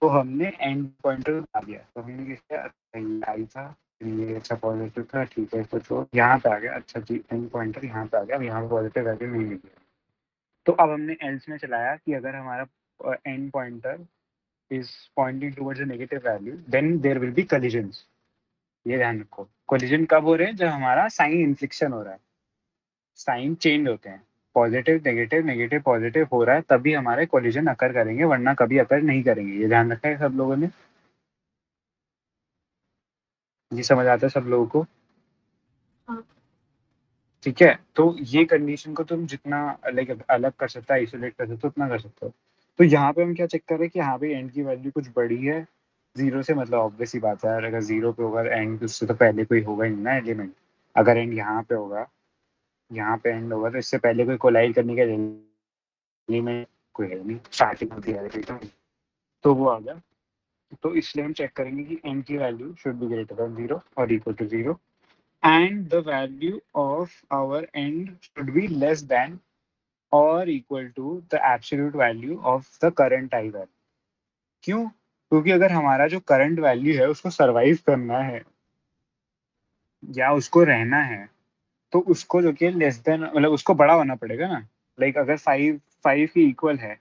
तो हमने एंड पॉइंटर बना दिया। तो हमने क्या किया, अच्छा ये आई था, ये अच्छा पॉजिटिव था, ठीक है, इसको छोड़, यहाँ पे आ गया, अच्छा जी एंड पॉइंटर यहाँ पे आ गया, अब यहाँ पे पॉजिटिव वैल्यू नहीं मिली। तो अब हमने एल्स में चलाया कि अगर हमारा and pointer is pointing towards a negative value, then there will be collisions. ये ध्यान रखो, कोलिजन कब हो रहे हैं? जब हमारा साइन इन्फ्लिक्शन हो रहा है, साइन चेंज होते हैं, पॉजिटिव नेगेटिव नेगेटिव पॉजिटिव हो रहा है, तभी हमारे कोलिजन अकर करेंगे, वरना कभी अकर नहीं करेंगे। ये ध्यान रखा है सब लोगों ने? ये समझ आता है सब लोगों को? हाँ। ठीक है, तो ये कंडीशन को तुम जितना लाइक अलग कर सकते हो, आइसोलेट कर सकते हो, उतना कर सकते हो। तो यहाँ पे हम क्या चेक कर रहे हैं कि यहाँ पे एंड की वैल्यू कुछ बड़ी है जीरो से, मतलब ऑब्वियस ही बात है यार, अगर जीरो पे होगा एंड उससे तो पहले कोई होगा ही नहीं ना एलिमेंट। अगर एंड यहाँ पे होगा, यहाँ पे एंड होगा, तो इससे पहले कोई कोलाइड करने का एलिमेंट कोई है नहीं, स्टार्टिंग होती है, तो वो आ गया। तो इसलिए हम चेक करेंगे कि एंड की value should be greater than zero और equal to zero, and the value of our end should be less than or equal to the absolute value of the current I value. क्यों? क्योंकि अगर हमारा जो करंट वैल्यू है उसको सरवाइव करना है या उसको रहना है, तो उसको जो कि लेस देन, मतलब उसको बड़ा होना पड़ेगा ना। लाइक अगर 5 की इक्वल है,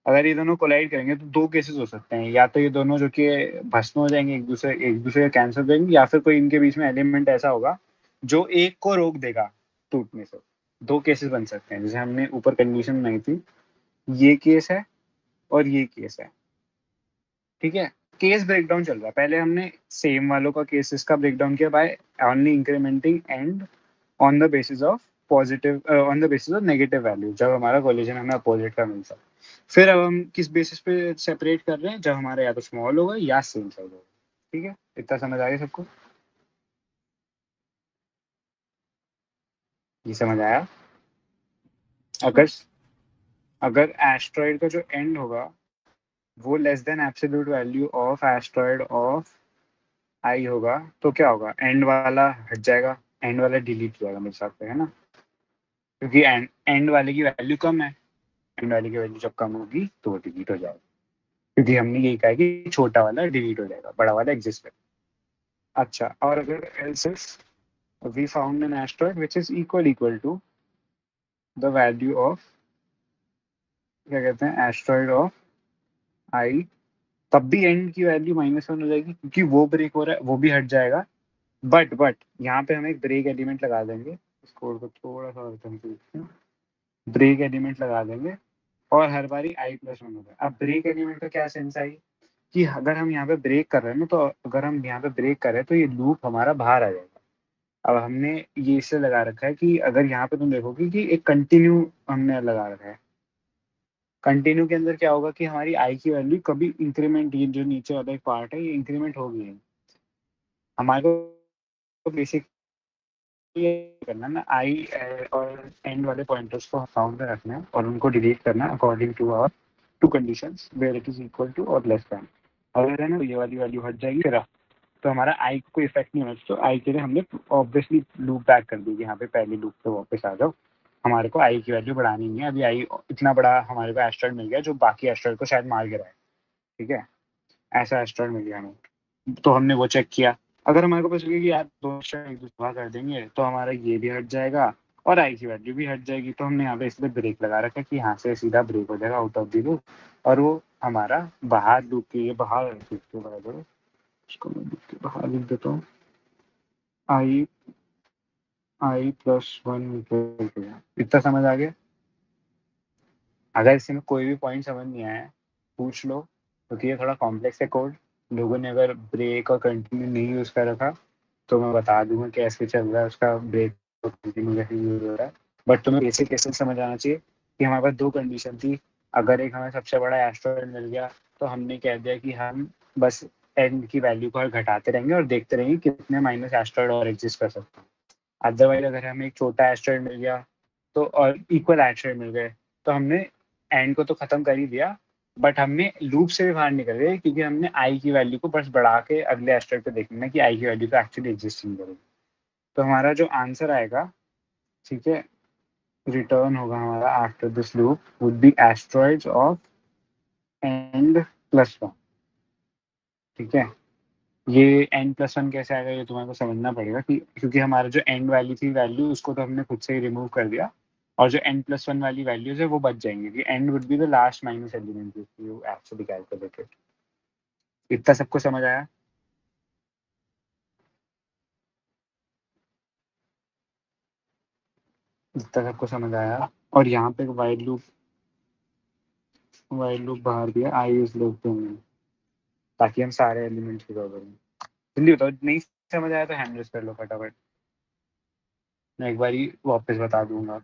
अगर ये दोनों कोलाइड करेंगे तो दो केसेस हो सकते हैं, या तो ये दोनों जो कि भस्म हो जाएंगे, एक दूसरे कैंसिल हो जाएंगे, या फिर कोई इनके बीच में एलिमेंट ऐसा होगा जो एक को रोक देगा टूटने से। दो केसेस बन सकते हैं, जैसे हमने ऊपर कंडीशन बनाई थी, ये केस है और ये केस है। ठीक है, केस ब्रेकडाउन चल रहा है। पहले हमने सेम वालों का केसेस का ब्रेकडाउन किया by only incrementing end on the basis of positive, on the basis of negative value, जब हमारा कोलिजन हमें अपोजिट का मिलता है। फिर अब हम किस बेसिस पे सेपरेट कर रहे हैं? जब हमारा या तो स्मॉल होगा या सेम साइज होगा। ठीक है, इतना समझ आ गया सबको? ये समझ आया? अगर एस्ट्रॉइड का जो एंड होगा वो less than absolute value of asteroid of I होगा, तो क्या होगा? एंड वाला हट जाएगा, एंड वाला डिलीट हो जाएगा मेरे हिसाब से, है ना? क्योंकि एंड वाले की वैल्यू कम है, एंड वाले की वैल्यू जब कम होगी तो वो डिलीट हो जाएगा, क्योंकि हमने यही कहा कि छोटा वाला डिलीट हो जाएगा, बड़ा वाला एग्जिस्ट करेगा। अच्छा, और अगर else if we found an asteroid which is equal to the value of, क्या कहते हैं, एस्ट्रॉइड ऑफ आई, तब भी एंड की वैल्यू -1 हो जाएगी, क्योंकि वो ब्रेक हो रहा है, वो भी हट जाएगा। बट यहाँ पे हम एक ब्रेक एलिमेंट लगा देंगे, इस कोड को थोड़ा सा ब्रेक एलिमेंट लगा देंगे, और हर बारी i+1 होगा। अब ब्रेक एलिमेंट का क्या सेंस आई कि अगर हम यहाँ पे ब्रेक कर रहे हैं ना, तो अगर हम यहाँ पे ब्रेक कर रहे हैं तो ये लूप हमारा बाहर आ जाएगा। अब हमने ये इससे लगा रखा है कि अगर यहाँ पे तुम देखोगे कि एक कंटिन्यू हमने लगा रखा है। कंटिन्यू के अंदर क्या होगा कि हमारी आई की वैल्यू कभी इंक्रीमेंट, ये जो नीचे वाला एक पार्ट है ये इंक्रीमेंट होगी। हमारे को बेसिक करना ना, आई और एंड वाले पॉइंटर्स को फाउंड में रखना है और उनको डिलीट करना according to our two conditions where it is equal to और लेस देन। अगर है ना, तो ये वाली वैल्यू हट जाएगी, फिर तो हमारा आई को कोई इफेक्ट नहीं होना चाहिए। तो आई के लिए हमने ऑब्वियसली लूप बैक कर दी, यहाँ पे पहले लूप पे वापस आ जाओ, हमारे को आई की वैल्यू बढ़ानी नहीं है। अभी आई इतना बड़ा हमारे को एस्ट्रॉइड मिल गया जो बाकी एस्ट्रॉइड को शायद मार गिरा है। ठीक है, ऐसा एस्ट्रॉइड मिल गया हमें, तो हमने वो चेक किया। अगर हमारे को पता चले कि यार दो एस्ट्रॉइड एक दूसरा कर देंगे, तो हमारा ये भी हट जाएगा और आई की वैल्यू भी हट जाएगी। तो हमने यहाँ पे इसलिए ब्रेक लगा रखा है कि यहाँ से सीधा ब्रेक हो जाएगा आउट ऑफ द लूप, और वो हमारा बाहर लूप के लिए बाहर बराबर, इसको मैं लिख के बाहर लिख देता हूँ, i+1 इतना समझ आ गया? अगर इसमें कोई भी पॉइंट समझ नहीं आया पूछ लो, क्योंकि ये थोड़ा कॉम्प्लेक्स है कोड। लोगों ने अगर ब्रेक और कंटिन्यू नहीं यूज कर रखा तो मैं बता दूंगा कैसे चल रहा है उसका, ब्रेक और कंटिन्यू कैसे यूज हो रहा है। बट तुम्हें बेसिक कैसे समझ आना चाहिए कि हमारे पास दो कंडीशन थी। अगर एक हमें सबसे बड़ा एस्ट्रॉइड मिल गया तो हमने कह दिया कि हम बस एंड की वैल्यू को घटाते रहेंगे और देखते रहेंगे कितने माइनस एस्ट्रॉइड और एग्जिस्ट कर सकते हैं। अदरवाइज अगर हमें एक छोटा एस्ट्रॉइड मिल गया तो, और इक्वल एस्ट्रॉइड मिल गए, तो हमने एंड को तो खत्म कर ही दिया, बट हमने लूप से भी बाहर निकल गए, क्योंकि हमने आई की वैल्यू को बस बढ़ा के अगले एस्ट्रॉइड पे देखना कि आई की वैल्यू तो एक्चुअली एग्जिस्ट नहीं करेगी। तो हमारा जो आंसर आएगा, ठीक है, रिटर्न होगा हमारा after this loop would be asteroids of n+1। ठीक है, ये n+1 कैसे आएगा ये तुम्हारे को समझना पड़ेगा, कि क्योंकि हमारा जो एंड वाली थी वैल्यू उसको तो हमने खुद से ही रिमूव कर दिया, और जो n+1 वाली वैल्यूज है वो बच जाएंगी, कि n would be the last minus element you actually calculated। इतना सबको समझ आया? इतना सबको समझ आया? और यहाँ पे वाइल लूप बाहर दिया आई इज लेस देन, ताकि हम सारे एलिमेंट्स की ड्रॉ करें। जल्दी बताओ, नहीं समझ आया तो हैंड रेज कर लो फटाफट, मैं एक बार ही वापस बता दूंगा।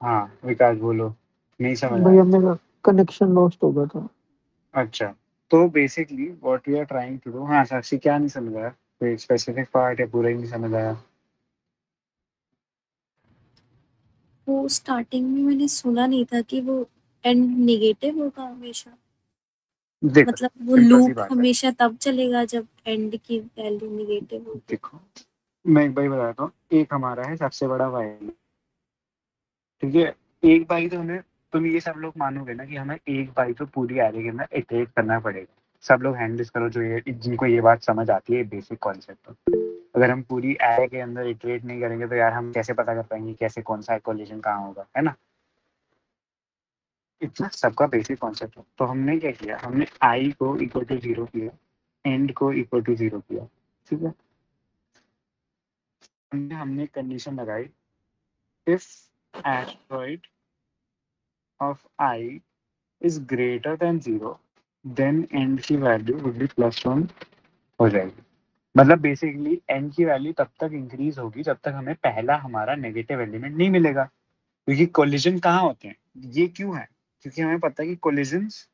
हाँ विकास बोलो, नहीं समझ भैया आया? मेरा कनेक्शन लॉस्ट हो गया था। अच्छा, तो basically what we are trying to do, हाँ साक्षी क्या नहीं समझ आया? कोई स्पेसिफिक पार्ट है पूरा ही नहीं समझ आया? वो स्टार्टिंग में मैंने सुना नहीं था कि वो एंड नेगेटिव होगा हमेशा, देखो मतलब वो सिंपल सी लूप बात है, हमेशा तब चलेगा जब एंड की वैल्यू नेगेटिव होगी। देखो मैं एक बार बताता हूँ, एक हमारा है सबसे बड़ा वाइल, ठीक है, एक बाई तो हमें, तुम ये सब लोग मानोगे ना कि हमें एक बाई तो पूरी एरे के अंदर इटरेट करना पड़ेगा। सब लोग हैंडल करो जो ये जिनको ये बात समझ आती है, बेसिक कॉन्सेप्ट। अगर हम पूरी एरे के अंदर इटरेट नहीं करेंगे तो यार हम कैसे पता कर पाएंगे कैसे कौन सा कोलिजन कहाँ होगा, है ना? इतना सबका बेसिक कॉन्सेप्ट है। तो हमने क्या किया, हमने आई को इक्वल टू 0 किया, एंड को इक्वल टू 0 किया, ठीक है। हमने कंडीशन लगाई, if asteroid of I is greater than 0, then n की वैल्यू would be +1 हो जाएगी। मतलब बेसिकली n की वैल्यू तब तक इंक्रीज होगी जब तक हमें पहला हमारा नेगेटिव एलिमेंट नहीं मिलेगा। क्योंकि कोलिजन कहाँ होते हैं, ये क्यों है, क्योंकि हमें पता है कि collisions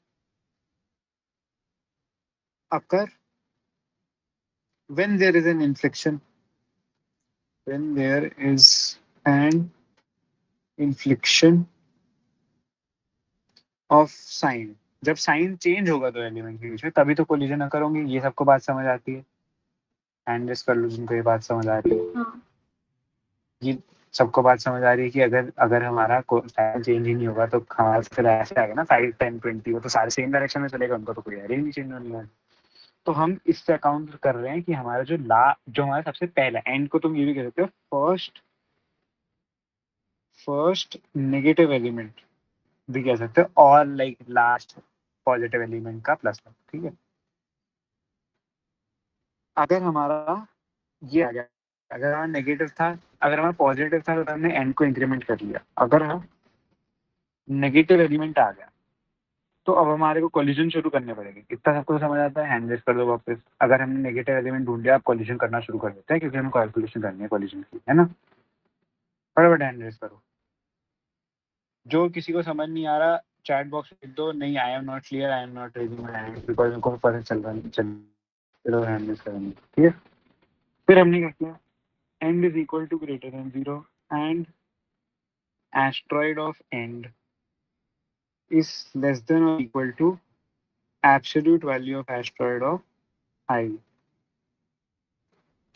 occur when there is an inflection, when there is an inflection of sign, जब साइन चेंज होगा तो एलिमेंट के बीच में, तभी तो कोलिजन अकर होंगे। ये सबको बात समझ आती है? हैंड रेस कर लो जिनको ये बात समझ आ रही है। हाँ ये सबको बात समझ आ रही है कि अगर हमारा साइन चेंज ही नहीं होगा तो हमारा फिर ऐसे आएगा ना 5, 10, 20, वो तो सारे सेम डायरेक्शन में चलेगा, उनको तो कोई एरे नहीं चेंज होने वाला। तो हम इससे अकाउंट कर रहे हैं कि हमारा जो हमारा सबसे पहला एंड को तुम ये भी कह सकते हो फर्स्ट नेगेटिव एलिमेंट भी कह सकते हो, और लाइक लास्ट पॉजिटिव एलिमेंट का प्लस, ठीक है। अगर हमारा ये आ गया, अगर हमारा नेगेटिव था, अगर हमारा पॉजिटिव था तो हमने एंड को इंक्रीमेंट कर लिया। अगर हम नेगेटिव एलिमेंट आ गया तो अब हमारे को कोलिजन शुरू करने पड़ेंगे। इतना सबको समझ आता है? हैंड रेस कर दो वापस। अगर हमने नेगेटिव एलिमेंट ढूंढ लिया, आप कोलिजन करना शुरू कर देते हैं क्योंकि हमें कैलकुलेशन करनी है कोलिजन की, है ना? फटाफट हैंड रेस करो। जो किसी को समझ नहीं आ रहा चैट बॉक्स में लिख दो, नहीं I am not clear, I am not raising my hand, because उनको पता चल रहा है। चलो हैंड रेस करेंगे, ठीक है। फिर हमने क्या किया, end is equal to greater than 0 and asteroid of end is less than or equal to absolute value of asteroid of I,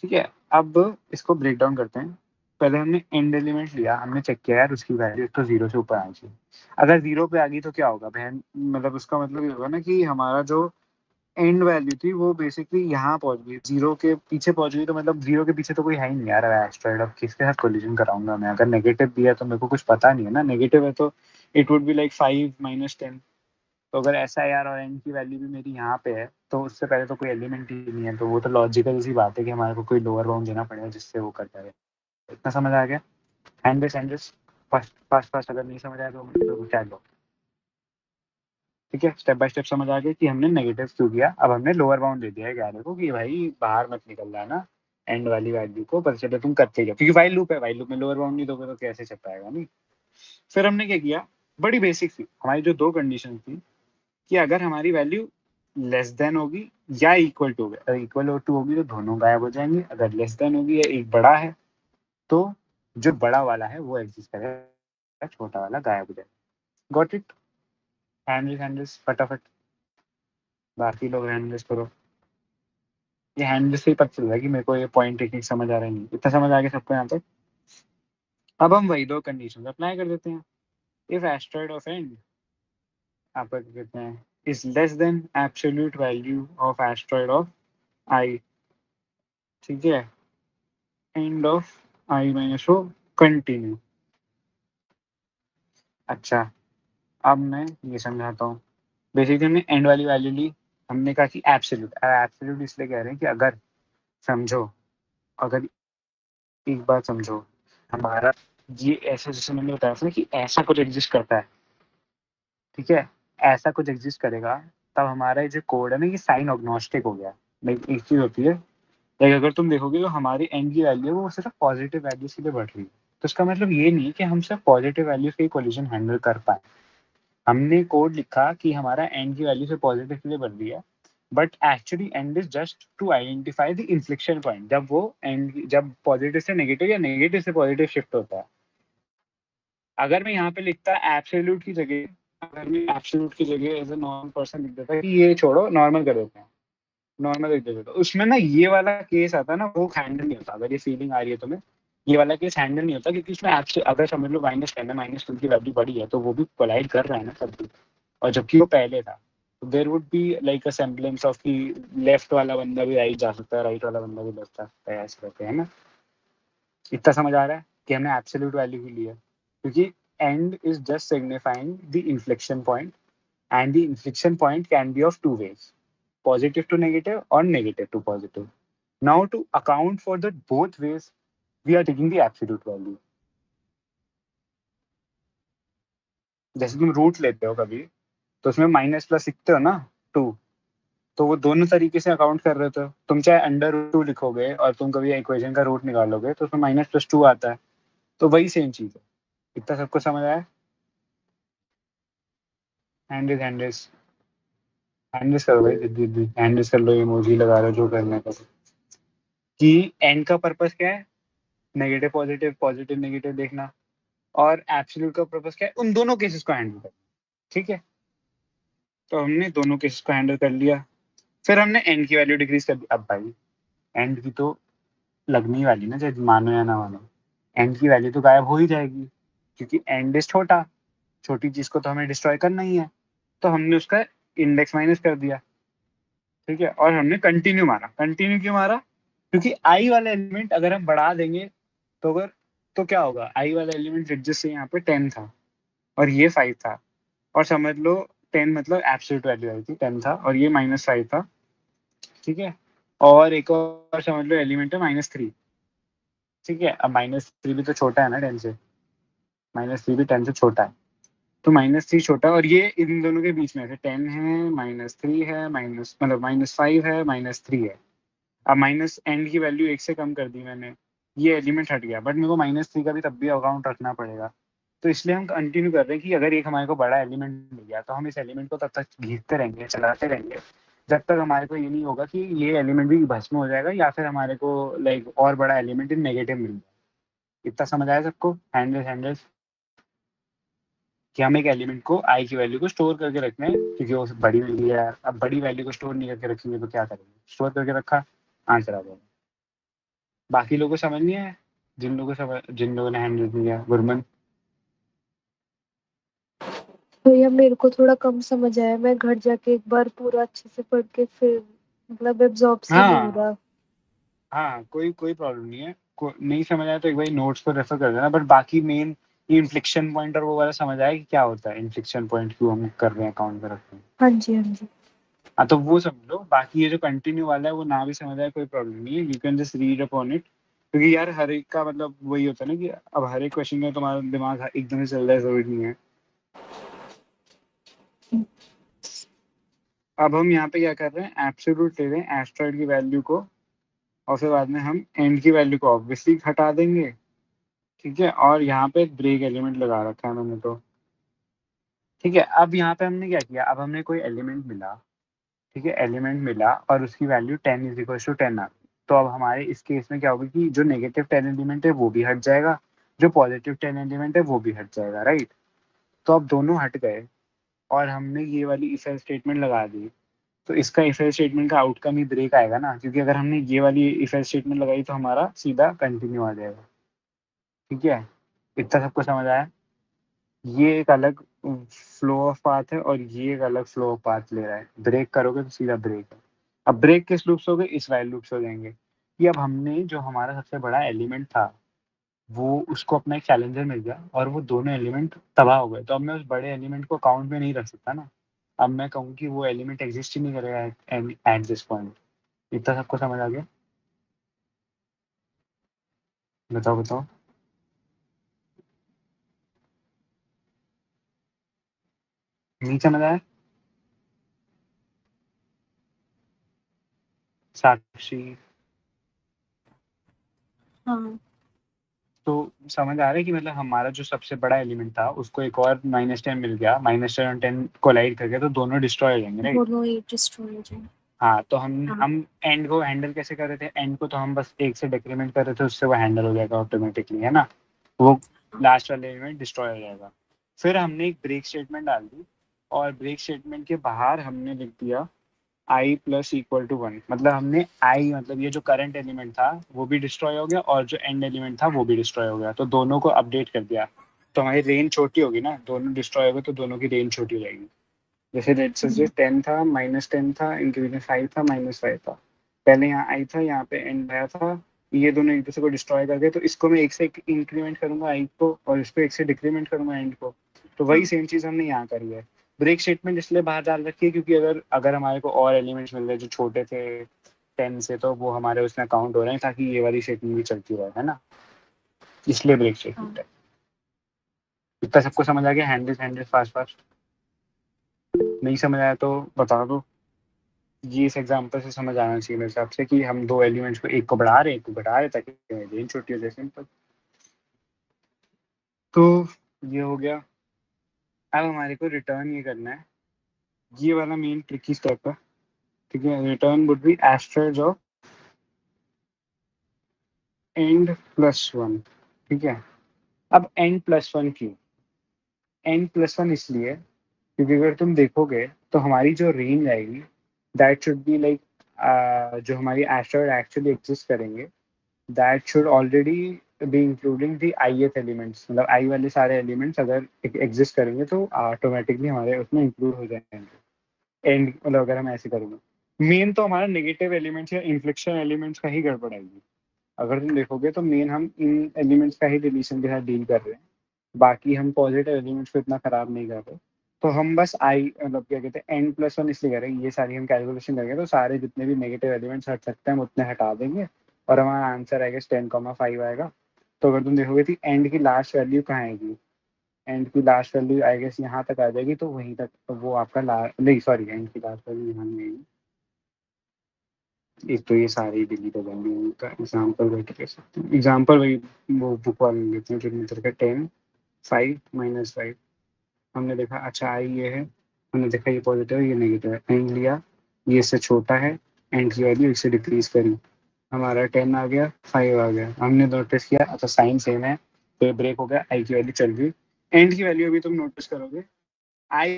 ठीक है। अब इसको ब्रेक डाउन करते हैं। पहले हमने एंड एलिमेंट लिया, हमने चेक किया यार उसकी वैल्यू तो 0 से ऊपर आनी चाहिए। अगर 0 पे आ गई तो क्या होगा बहन, मतलब उसका मतलब ये होगा ना कि हमारा जो एंड वैल्यू थी वो बेसिकली यहाँ पहुंच गई, 0 के पीछे पहुंच गई। तो मतलब 0 के पीछे तो कोई है ही नहीं यार एस्ट्रॉइड, अब किसके साथ कोलिजन कराऊंगा मैं? अगर नेगेटिव दिया तो मेरे को कुछ पता नहीं है ना, नेगेटिव है तो इट वुड बी लाइक 5 - 10। तो अगर ऐसा है यार और एन की वैल्यू भी मेरी यहाँ पे है तो उससे पहले तो कोई एलिमेंट ही नहीं है, तो वो तो लॉजिकल सी बात है कि हमारे को कोई लोअर बाउंड देना पड़ेगा जिससे वो कर जाए। इतना समझ आ गया? हैंड फर्स्ट फर्स्ट फर्स्ट अगर नहीं समझ आया तो चैट लो, ठीक है। स्टेप बाय स्टेप समझ आ गया कि हमने नेगेटिव क्यों किया। अब हमने लोअर बाउंड दे दिया है ग्यारह को कि भाई बाहर मत निकल जाना एंड वाली वैल्यू को, पर चलो तुम करते जाओ, क्योंकि वाइल लूप है, वाइल लूप में लोअर बाउंड नहीं दोगे तो कैसे चल पाएगा? नहीं। फिर हमने क्या किया, बड़ी बेसिक थी हमारी जो दो कंडीशन थी कि अगर हमारी वैल्यू लेस देन होगी या इक्वल टू होगी, अगर इक्वल टू होगी तो दोनों गायब हो जाएंगे, अगर लेस देन होगी या एक बड़ा है तो जो बड़ा वाला है वो एग्जिस्ट करेगा, छोटा वाला गायब हो जाएगा। Got it? हैंडल्स फटाफट, बाकी लोग हैंडल्स करो। ये हैंडल्स से ही पता चल रहा है कि मेरे को ये पॉइंट टेक्निक समझ आ रहा है। नहीं इतना समझ आ गया सबको यहाँ तक? अब हम वही दो कंडीशन अप्लाई कर देते हैं। इफ एस्ट्रॉइड ऑफ एंड आपका क्या कहते हैं is less than absolute value of asteroid of I, ठीक है, end of I माइनस हो कंटिन्यू। अच्छा, अब मैं ये समझाता हूँ। बेसिकली हमने एंड वाली वैल्यू ली, हमने कहा कि एब्सोल्यूट इसलिए कह रहे हैं कि अगर समझो, अगर एक बात समझो, हमारा ये ऐसा, जैसे मैंने बताया था ना कि ऐसा कुछ एग्जिस्ट करता है, ठीक है, ऐसा कुछ एग्जिस्ट करेगा, तब हमारा जो कोड है ना ये साइन अग्नोस्टिक हो गया। लाइक एक चीज होती है, लाइक अगर तुम देखोगे तो हमारी एंड की वैल्यू है वो सिर्फ पॉजिटिव वैल्यूज के लिए बढ़ रही है, तो इसका मतलब ये नहीं कि हम सिर्फ पॉजिटिव वैल्यूज के कोलिजन हैंडल कर पाए। हमने कोड लिखा कि हमारा एंड की वैल्यू से पॉजिटिव के लिए बढ़ रही है, but actually end is just to identify the inflection point, जब वो एंड, जब पॉजिटिव से नेगेटिव या नेगेटिव से पॉजिटिव शिफ्ट होता है। अगर मैं यहाँ पे लिखता एब्सोल्यूट की जगह, अगर मैं एब्सोल्यूट की जगह एज अ नॉर्मल पर्सन लिख देता कि ये छोड़ो नॉर्मल कर देते हैं, नॉर्मल लिख देते, तो उसमें ना ये वाला केस आता है ना, वो हैंडल नहीं होता। अगर ये फीलिंग आ रही है तुम्हें, ये वाला केस हैंडल नहीं होता, क्योंकि उसमें अगर समझ लो -10 है, -2 की वैल्यू बड़ी है, तो वो भी कोलाइड कर रहा है ना सब कुछ, और जबकि वो पहले था, तो there would be like a semblance of कि लेफ्ट वाला बंदा भी राइट जा सकता है, राइट वाला बंदा भी लेफ्ट जा सकता है, ऐसे रहते हैं ना। इतना समझ आ रहा है कि हमने एब्सोल्यूट वैल्यू की ली है, क्योंकि end is just signifying the inflection point, and the inflection point can be of two ways, positive to negative or negative to positive. Now to account for the both ways, we are taking the absolute value. जैसे तुम रूट लेते हो कभी, तो उसमें माइनस प्लस लिखते हो ना 2, तो वो दोनों तरीके से अकाउंट कर रहे हो। तुम चाहे अंडर रूट 2 लिखोगे और तुम कभी इक्वेशन का रूट निकालोगे तो उसमें -+2 आता है, तो वही सेम चीज है। इतना सबको समझ आया? हैंडिस करो भाई, दीदी हैंडिस कर लो, इमोजी लगा रहे हो, जो करना है करो। कि एंड का पर्पस क्या है? नेगेटिव पॉजिटिव, पॉजिटिव नेगेटिव देखना, और एब्सोल्यूट का पर्पस क्या है? उन दोनों केसेस को हैंडल करना। ठीक है, तो हमने दोनों केसेस को हैंडल कर लिया, फिर हमने एंड की वैल्यू डिक्रीज कर दी। अब भाई एंड की तो लगनी वाली ना, चाहे मानो या ना मानो, एंड की वैल्यू तो गायब हो ही जाएगी, क्योंकि एंड इज छोटा, छोटी चीज को तो हमें डिस्ट्रॉय करना ही है, तो हमने उसका इंडेक्स माइनस कर दिया। ठीक है, और हमने कंटिन्यू मारा। कंटिन्यू क्यों मारा? क्योंकि आई वाला एलिमेंट अगर हम बढ़ा देंगे तो तो क्या होगा, आई वाला एलिमेंट जैसे यहाँ पे 10 था और ये 5 था, और समझ लो 10 मतलब एब्सोल्यूट वैल्यू आई थी, 10 था और ये -5 था। ठीक है, और एक और समझ लो एलिमेंट है -3। ठीक है, अब -3 भी तो छोटा है ना 10 से, -3 भी 10 से छोटा है, तो -3 छोटा, और ये इन दोनों के बीच में है, 10 है, -3 है, मतलब -5 है, -3 है। अब माइनस एंड की वैल्यू 1 से कम कर दी मैंने, ये एलिमेंट हट गया, बट मेरे को -3 का भी तब भी अकाउंट रखना पड़ेगा, तो इसलिए हम कंटिन्यू कर रहे हैं कि अगर एक हमारे को बड़ा एलिमेंट मिल गया तो हम इस एलिमेंट को तब तक घीसते रहेंगे, चलाते रहेंगे, जब तक हमारे को ये नहीं होगा कि ये एलिमेंट भी भस्म हो जाएगा, या फिर हमारे को लाइक और बड़ा एलिमेंट इन नेगेटिव मिल जाए। इतना समझ आया सबको? हैंडल्स कि हम एक एलिमेंट को आई की वैल्यू को स्टोर करके रखना है, क्योंकि वो बड़ी वैल्यू है। अब बड़ी वैल्यू को स्टोर नहीं करके रखेंगे तो क्या करेंगे? स्टोर करके रखा, आंसर आ जाएगा। बाकी लोगों को समझ नहीं आया? जिन लोगों ने हैंड रेज नहीं किया, गुरमन। भैया मेरे को थोड़ा कम समझ आया, मैं घर जाके एक बार पूरा अच्छे से पढ़ के फिर मतलब एब्जॉर्ब से नहीं हो हाँ रहा। हाँ, कोई प्रॉब्लम नहीं है, नहीं समझ आया तो एक बार नोट्स को रेफर कर देना, बट बाकी मेन ये इन्फ्लिक्शन पॉइंट और वो वाला समझ आया कि क्या होता है इन्फ्लिक्शन पॉइंट, क्यों हम कर रहे हैं अकाउंट में रखते हैं। हाँ जी हाँ जी। हाँ, तो वो समझ लो। बाकी ये जो कंटिन्यू वाला है वो ना भी समझ आए कोई प्रॉब्लम नहीं है, you can just read upon it, क्योंकि यार हर एक का मतलब वही होता है ना कि अब हर एक क्वेश्चन में तुम्हारा दिमाग एकदम से चल रहा है, जरूरी नहीं है। अब हम यहाँ पे क्या कर रहे हैं, एब्सोल्यूट ले रहे हैं एस्ट्रॉइड की वैल्यू को, और फिर बाद में हम एंड की वैल्यू को ऑब्वियसली हटा देंगे। ठीक है, और यहाँ पे एक ब्रेक एलिमेंट लगा रखा है मैंने तो। ठीक है, अब यहाँ पे हमने क्या किया, अब हमने कोई एलिमेंट मिला, ठीक है, एलिमेंट मिला और उसकी वैल्यू 10 = 10 आ गई, तो अब हमारे इस केस में क्या होगा कि जो नेगेटिव 10 एलिमेंट है वो भी हट जाएगा, जो पॉजिटिव 10 एलिमेंट है वो भी हट जाएगा, राइट। तो अब दोनों हट गए और हमने ये वाली इफ एल्स स्टेटमेंट लगा दी, तो इसका इफ एल्स स्टेटमेंट का आउटकम ही ब्रेक आएगा ना, क्योंकि अगर हमने ये वाली इफ एल्स स्टेटमेंट लगाई तो हमारा सीधा कंटिन्यू आ जाएगा। ठीक है, इतना सबको समझ आया? ये एक अलग फ्लो ऑफ पाथ है और ये एक अलग फ्लो ऑफ पाथ ले रहा है, ब्रेक करोगे तो सीधा ब्रेक है। अब ब्रेक किस लूप से हो गए? इस वाइल लूप से हो जाएंगे कि अब हमने जो हमारा सबसे बड़ा एलिमेंट था, वो उसको अपना एक चैलेंजर मिल गया और वो दोनों एलिमेंट तबाह हो गए। तो अब मैं उस बड़े एलिमेंट को काउंट में नहीं रख सकता ना। अब मैं कहूँ कि वो एलिमेंट एग्जिस्ट ही नहीं करेगा एट दिस पॉइंट। इतना सबको समझ आ गया? बताओ बताओ। नहीं समझ आया? साक्षी? हाँ तो समझ आ रहा है कि मतलब हमारा जो सबसे बड़ा एलिमेंट था उसको एक और -10 मिल गया, -10 और 10 कोलाइड करके तो दोनों डिस्ट्रॉय हो जाएंगे, राइट? दोनों ही डिस्ट्रॉय हो जाए। हाँ, तो हम हाँ हम एंड को हैंडल कैसे कर रहे थे? एंड को तो हम बस 1 से डिक्रीमेंट कर रहे थे, उससे वो हैंडल हो जाएगा ऑटोमेटिकली, है ना? वो लास्ट वाले एलिमेंट डिस्ट्रॉय हो जाएगा। फिर हमने एक ब्रेक स्टेटमेंट डाल दी और ब्रेक स्टेटमेंट के बाहर हमने लिख दिया i प्लस इक्वल टू 1। मतलब हमने i मतलब ये जो करंट एलिमेंट था वो भी डिस्ट्रॉय हो गया और जो एंड एलिमेंट था वो भी डिस्ट्रॉय हो गया। तो दोनों को अपडेट कर दिया। तो हमारी रेंज छोटी होगी ना, दोनों डिस्ट्रॉय हो गए तो दोनों की रेंज छोटी हो जाएगी। जैसे लेट्स से 10 था, -10 था, इंक्रीमेंट 5 था, -5 था। पहले यहाँ आई था, यहाँ पे एंड आया था। ये दोनों एक दूसरे को डिस्ट्रॉय कर गए तो इसको मैं 1 से इंक्रीमेंट करूंगा आई को और इसको 1 से डिक्रीमेंट करूंगा एंड को। तो वही सेम चीज़ हमने यहाँ करी है। ब्रेक स्टेटमेंट इसलिए बाहर डाल रखी है क्योंकि अगर अगर हमारे को और एलिमेंट्स मिल रहे जो छोटे थे 10 से, तो वो हमारे उसमें काउंट हो रहे हैं ताकि ये वाली स्टेटमेंट भी चलती रहे, है ना? इसलिए ब्रेक स्टेटमेंट है। इतना सबको समझ आ गया? Handle fast fast. नहीं समझ आया तो बता दो। ये इस एग्जांपल से समझ आना चाहिए मेरे हिसाब से कि हम दो एलिमेंट्स को, एक को बढ़ा रहे हैं एक को घटा रहे हैं ताकि रेंज छोटी हो जाए, सिंपल। तो ये हो गया। अब हमारे को रिटर्न ये करना है, ये वाला मेन ट्रिकी स्टेप है, ठीक है? Return would be esterase of and plus 1, ठीक है? अब एंड प्लस 1 क्यों? एंड प्लस 1 इसलिए क्योंकि अगर तुम देखोगे तो हमारी जो रेंज आएगी दैट शुड बी लाइक, जो हमारी एस्ट्रॉयड एक्चुअली एग्जिस्ट करेंगे that should already be including the ith elements. मतलब आई वाले सारे एलिमेंट्स अगर एग्जिस्ट करेंगे तो ऑटोमेटिकली हमारे उसमें इंक्लूड हो जाएंगे। एंड मतलब अगर हम ऐसे करेंगे, मेन तो हमारा नेगेटिव एलिमेंट्स या इन्फ्लेक्शन एलिमेंट्स का ही गड़बड़ आएगी। अगर तुम देखोगे तो मेन हम इन एलिमेंट्स का ही डिलीशन के साथ डील कर रहे हैं, बाकी हम पॉजिटिव एलिमेंट्स को इतना खराब नहीं कर रहे। तो हम बस आई मतलब क्या कहते हैं एन प्लस 1 इसलिए करेंगे, ये सारी हम कैलकुलेशन करेंगे तो सारे जितने भी नेगेटिव एलिमेंट्स हट सकते हैं हम उतने हटा देंगे और हमारा आंसर आएगा 10,5 आएगा। तो अगर तुम देखोगे कि एंड की लास्ट वैल्यू कहाँ आएगी, एंड की लास्ट वैल्यू आई गेस यहाँ तक आ जाएगी, तो वहीं तक तो वो आपका नहीं सॉरी, एंड की लास्ट वैल्यू यहाँ नहीं आएगी। एक तो ये सारे डिलीट हो जाएंगे। उनका एग्जाम्पल वेट कर सकते हैं, एग्जाम्पल वही वो बुक वाले लेते हैं जो मित्र का 10 5 -5 हमने देखा। अच्छा आई ये है, हमने देखा ये पॉजिटिव है ये नेगेटिव है, एंड लिया ये इससे छोटा है, एंड की वैल्यू इससे डिक्रीज करी, हमारा 10 आ गया 5 आ गया। हमने नोटिस किया अच्छा साइन सेम है तो ये ब्रेक हो गया, आई की वैल्यू चल गई। एंड की वैल्यू अभी तुम नोटिस करोगे I,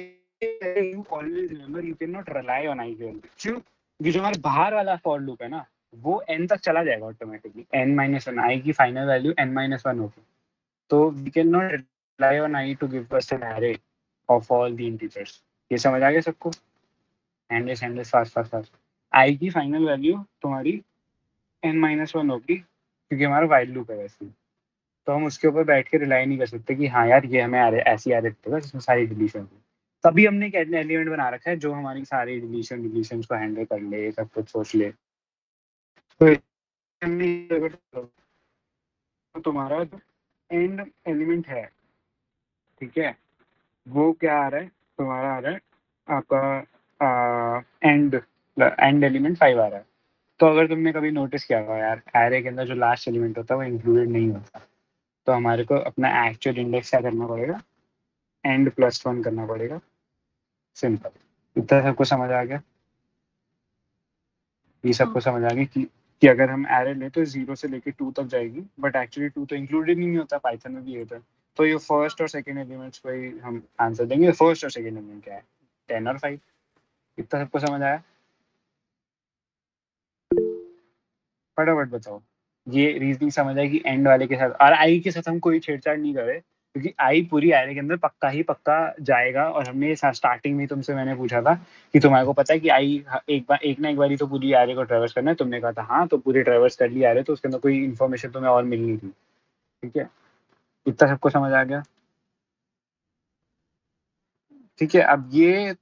you always remember you can not rely on I की वैल्यू। क्यों? क्योंकि जो हमारा बाहर वाला फॉर लूप है ना वो एन तक चला जाएगा ऑटोमेटिकली, n-1 आई की फाइनल वैल्यू n-1 होगी। तो we can not rely on I to give us an array of all the integers. ये समझ आ गया सबको? हैंडलेस फास्ट फास्ट फास्ट। आई की फाइनल वैल्यू तुम्हारी n-1 होगी क्योंकि हमारा वाइल लूप है वैसे। तो हम उसके ऊपर बैठ के रिलाई नहीं कर सकते कि हाँ यार ये हमें ऐसी एरे देगा जिसमें सारी डिलीशन हो। तभी हमने एक एलिमेंट बना रखा है जो हमारी सारी डिलीशन को हैंडल कर ले, सब कुछ सोच ले। तो तुम्हारा एंड एलिमेंट है, ठीक है, वो क्या आ रहा है तुम्हारा? आ रहा है आपका एंड एलिमेंट 5 आ रहा है। तो अगर तुमने कभी नोटिस किया होगा यार एरे के अंदर जो लास्ट एलिमेंट होता है वो इंक्लूडेड नहीं होता, तो हमारे को अपना एक्चुअल इंडेक्स क्या करना पड़ेगा? एंड प्लस 1 करना पड़ेगा, सिंपल। इतना सबको समझ आ गया? ये सबको समझ आ गया कि अगर हम एरे लें तो 0 से लेके 2 तक जाएगी, बट एक्चुअली 2 तो इंक्लूडेड नहीं होता, पाइथन में भी होता है। तो ये फर्स्ट और सेकंड एलिमेंट्स को ही हम आंसर देंगे। फर्स्ट और सेकंड एलिमेंट क्या है? 10 और 5। इतना सबको समझ आया? फटाफट बताओ। ये रीजनिंग समझ आएगी एंड वाले के साथ, और आई के साथ हम कोई छेड़छाड़ नहीं करे क्योंकि आई पूरी एरे के अंदर पक्का ही पक्का जाएगा। और हमने स्टार्टिंग में तुमसे मैंने पूछा था कि तुम्हारे को पता है कि आई एक ना एक बारी तो पूरी एरे को ट्रेवर्स करना है, तुमने कहा था हाँ, तो पूरी ट्रेवर्स कर ली एरे, तो उसके अंदर कोई इन्फॉर्मेशन तुम्हें और मिलनी थी। ठीक है, इतना सबको समझ आ गया? ठीक है, अब ये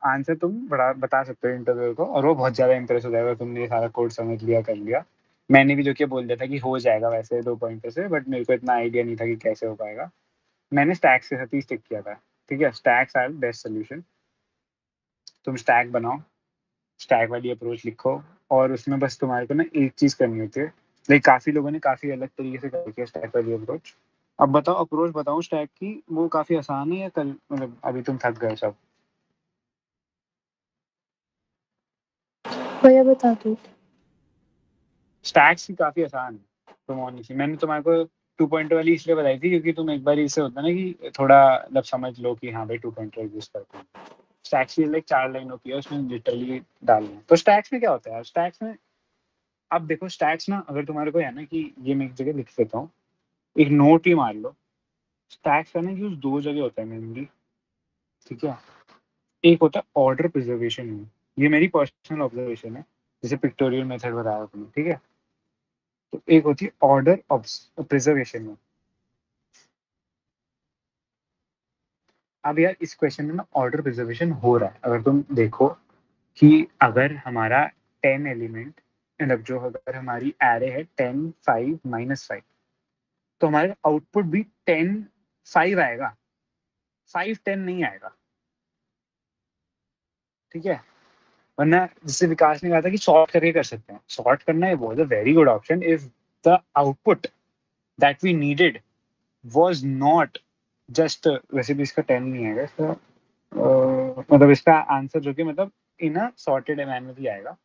आंसर तुम बता सकते हो इंटरव्यू को, और वो बहुत ज़्यादा इंप्रेस हो जाएगा, तुमने ये सारा कोड समझ लिया, कर लिया। मैंने भी जो कि बोल दिया था कि हो जाएगा वैसे 2 पॉइंटर से, बट मेरे को इतना आइडिया नहीं था कि कैसे हो पाएगा। मैंने स्टैक्स के साथ ही स्टिक किया था। ठीक है, स्टैक्स आर बेस्ट सोल्यूशन। तुम स्टैक बनाओ, स्टैक वाली अप्रोच लिखो, और उसमें बस तुम्हारे को ना एक चीज़ करनी होती है। लाइक काफ़ी लोगों ने काफ़ी अलग तरीके से कर किया स्टैक वाली अप्रोच। अब बताओ, अप्रोच बताऊँ स्टैक की, वो काफ़ी आसान है या कल मतलब अभी तुम थक गए सब? भैया बता दो। स्टैक्स भी काफ़ी आसान है, तुम ऑनेस्टली, मैंने तुम्हारे को 2 पॉइंटर वाली इसलिए बताई थी क्योंकि तुम एक बार इससे होता ना कि थोड़ा मतलब समझ लो कि हाँ भाई 2 पॉइंटर यूज करते हैं। स्टैक्स की लाइक 4 लाइनों की है, उसमें लिटरली डालना है। तो स्टैक्स में क्या होता है यार, स्टैक्स में अब देखो, स्टैक्स ना अगर तुम्हारे को है ना कि ये मैं एक जगह लिख देता हूँ, एक नोट ही मार लो। स्टैक्स का ना यूज 2 जगह होता है मेनली। ठीक है, एक होता है ऑर्डर प्रिजर्वेशन में, ये मेरी पर्सनल ऑब्जर्वेशन है, जैसे पिक्टोरियल मेथड बताया तुमने। ठीक है, तो एक होती है ऑर्डर प्रिजर्वेशन में। अब यार इस क्वेश्चन में ना ऑर्डर प्रिजर्वेशन हो रहा है। अगर तुम देखो कि अगर हमारा 10 एलिमेंट, मतलब जो अगर हमारी एरे है 10 5 -5, तो हमारे आउटपुट भी 10 5 आएगा, 5 10 नहीं आएगा। ठीक है, वरना जिससे विकास ने कहा था कि सॉर्ट करके कर सकते हैं, सॉर्ट करना है was a very good option if the output that we needed was not just, वैसे भी इसका 10 नहीं आएगा इसका, मतलब इसका आंसर जो कि मतलब इन अ सॉर्टेड मैनर ही आएगा।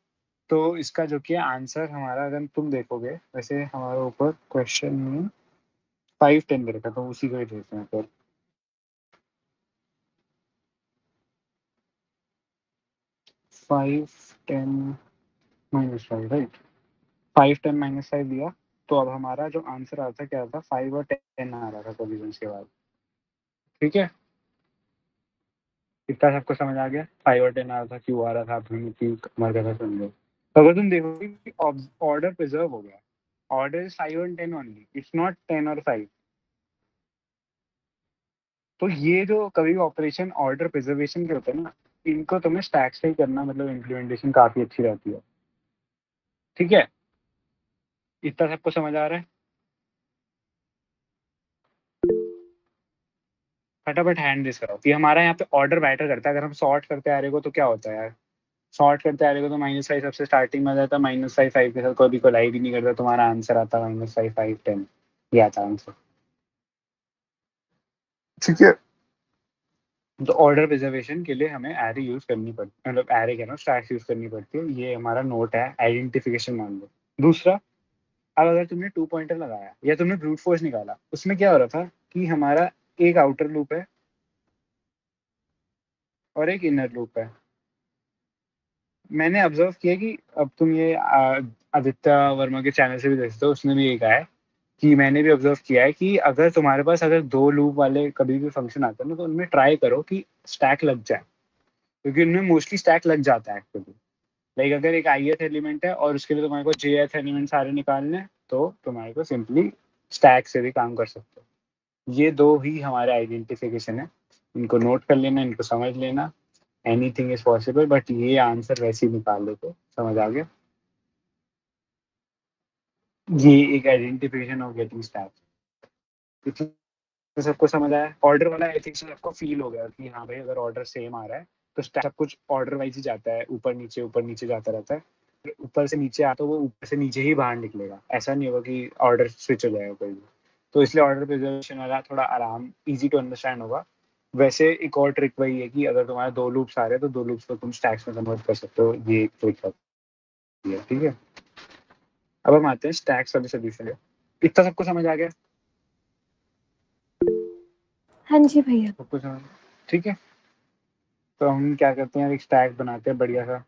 तो इसका जो कि आंसर हमारा, अगर तुम देखोगे वैसे हमारे ऊपर क्वेश्चन में 5 10 दे रखा, तो उसी को ही देखते हैं फिर। 5 10 -5 राइट, 5 10 -5 दिया, तो अब हमारा जो आंसर आता क्या था, 5 और 10 आ रहा था कोलिजन के बाद। ठीक है, इतना सबको समझ आ गया? 5 और 10 आ रहा था, क्यों आ रहा था, आपने की मर गया था समझो। तो अगर तुम देखोगे कि ऑर्डर प्रिजर्व हो गया, ऑर्डर इज 5 और 10 ओनली, इट्स नॉट 10 और 5। तो ये जो कभी ऑपरेशन ऑर्डर प्रिजर्वेशन के होते हैं ना, इनको तुम्हें स्टैक से ही करना, मतलब इम्प्लीमेंटेशन काफी अच्छी रहती है। ठीक है, इतना सबको समझ आ रहा है? फटाफट हैंड रेस कराओ कि हमारा यहाँ पे ऑर्डर मैटर करता है। अगर हम सॉर्ट करते आ रहे को तो क्या होता है यार, सॉर्ट करते आ रहे को तो -5 सबसे स्टार्टिंग में आ जाता, -5 5 के साथ कभी कोलाई भी नहीं करता, तुम्हारा आंसर आता -5 5 10, ये आता आंसर। ठीक है, तो ऑर्डर प्रिजर्वेशन के लिए हमें एरे यूज करनी पड़ती, मतलब एरे क्या ना स्टैक्स यूज करनी पड़ती है। ये हमारा नोट है, आइडेंटिफिकेशन मान लो। दूसरा, अब अगर तुमने 2 पॉइंटर लगाया या तुमने ब्रूट फोर्स निकाला, उसमें क्या हो रहा था कि हमारा एक आउटर लूप है और एक इनर लूप है। मैंने ऑब्जर्व किया कि अब तुम ये आदित्य वर्मा के चैनल से भी देख सकते हो, उसने भी ये कहा है कि मैंने भी ऑब्जर्व किया है कि अगर तुम्हारे पास अगर 2 लूप वाले कभी भी फंक्शन आते हैं ना, तो उनमें ट्राई करो कि स्टैक लग जाए, क्योंकि उनमें मोस्टली स्टैक लग जाता है एक्चुअली। लाइक अगर एक ith एलिमेंट है और उसके लिए तुम्हारे को jth एलिमेंट सारे निकालने हैं, तो तुम्हारे को सिंपली स्टैक से भी काम कर सकते हो। ये 2 ही हमारे आइडेंटिफिकेशन है, इनको नोट कर लेना, इनको समझ लेना। एनीथिंग इज पॉसिबल, बट ये आंसर वैसे ही निकाल दो तो समझ आ गया। ये एक आइडेंटिफिकेशन ऑफ गेटिंग स्टैक। तो सबको समझ आया? ऑर्डर वाला आई थिंक सबको फील हो गया कि हाँ भाई अगर ऑर्डर सेम आ रहा है तो सब कुछ ऑर्डर वाइज ही जाता है, ऊपर नीचे जाता रहता है। ऊपर से नीचे आता, तो वो ऊपर से नीचे ही बाहर निकलेगा, ऐसा नहीं होगा कि ऑर्डर स्विच हो जाएगा कोई भी। तो इसलिए ऑर्डर प्रिजर्वेशन वाला थोड़ा आराम, इजी टू अंडरस्टैंड होगा। वैसे एक और ट्रिक वही है कि अगर तुम्हारे 2 लूप्स आ रहे हैं तो 2 लूप्स को तुम स्टैक्स में कन्वर्ट कर सकते हो, ये एक ट्रिक है। ठीक है, अब हम आते हैं स्टैक्स वाले सोल्यूशन पे। इतना सबको समझ आ गया? हाँ जी भैया। सबको समझ? ठीक है, तो हम क्या करते हैं, एक स्टैक बनाते हैं बढ़िया सा।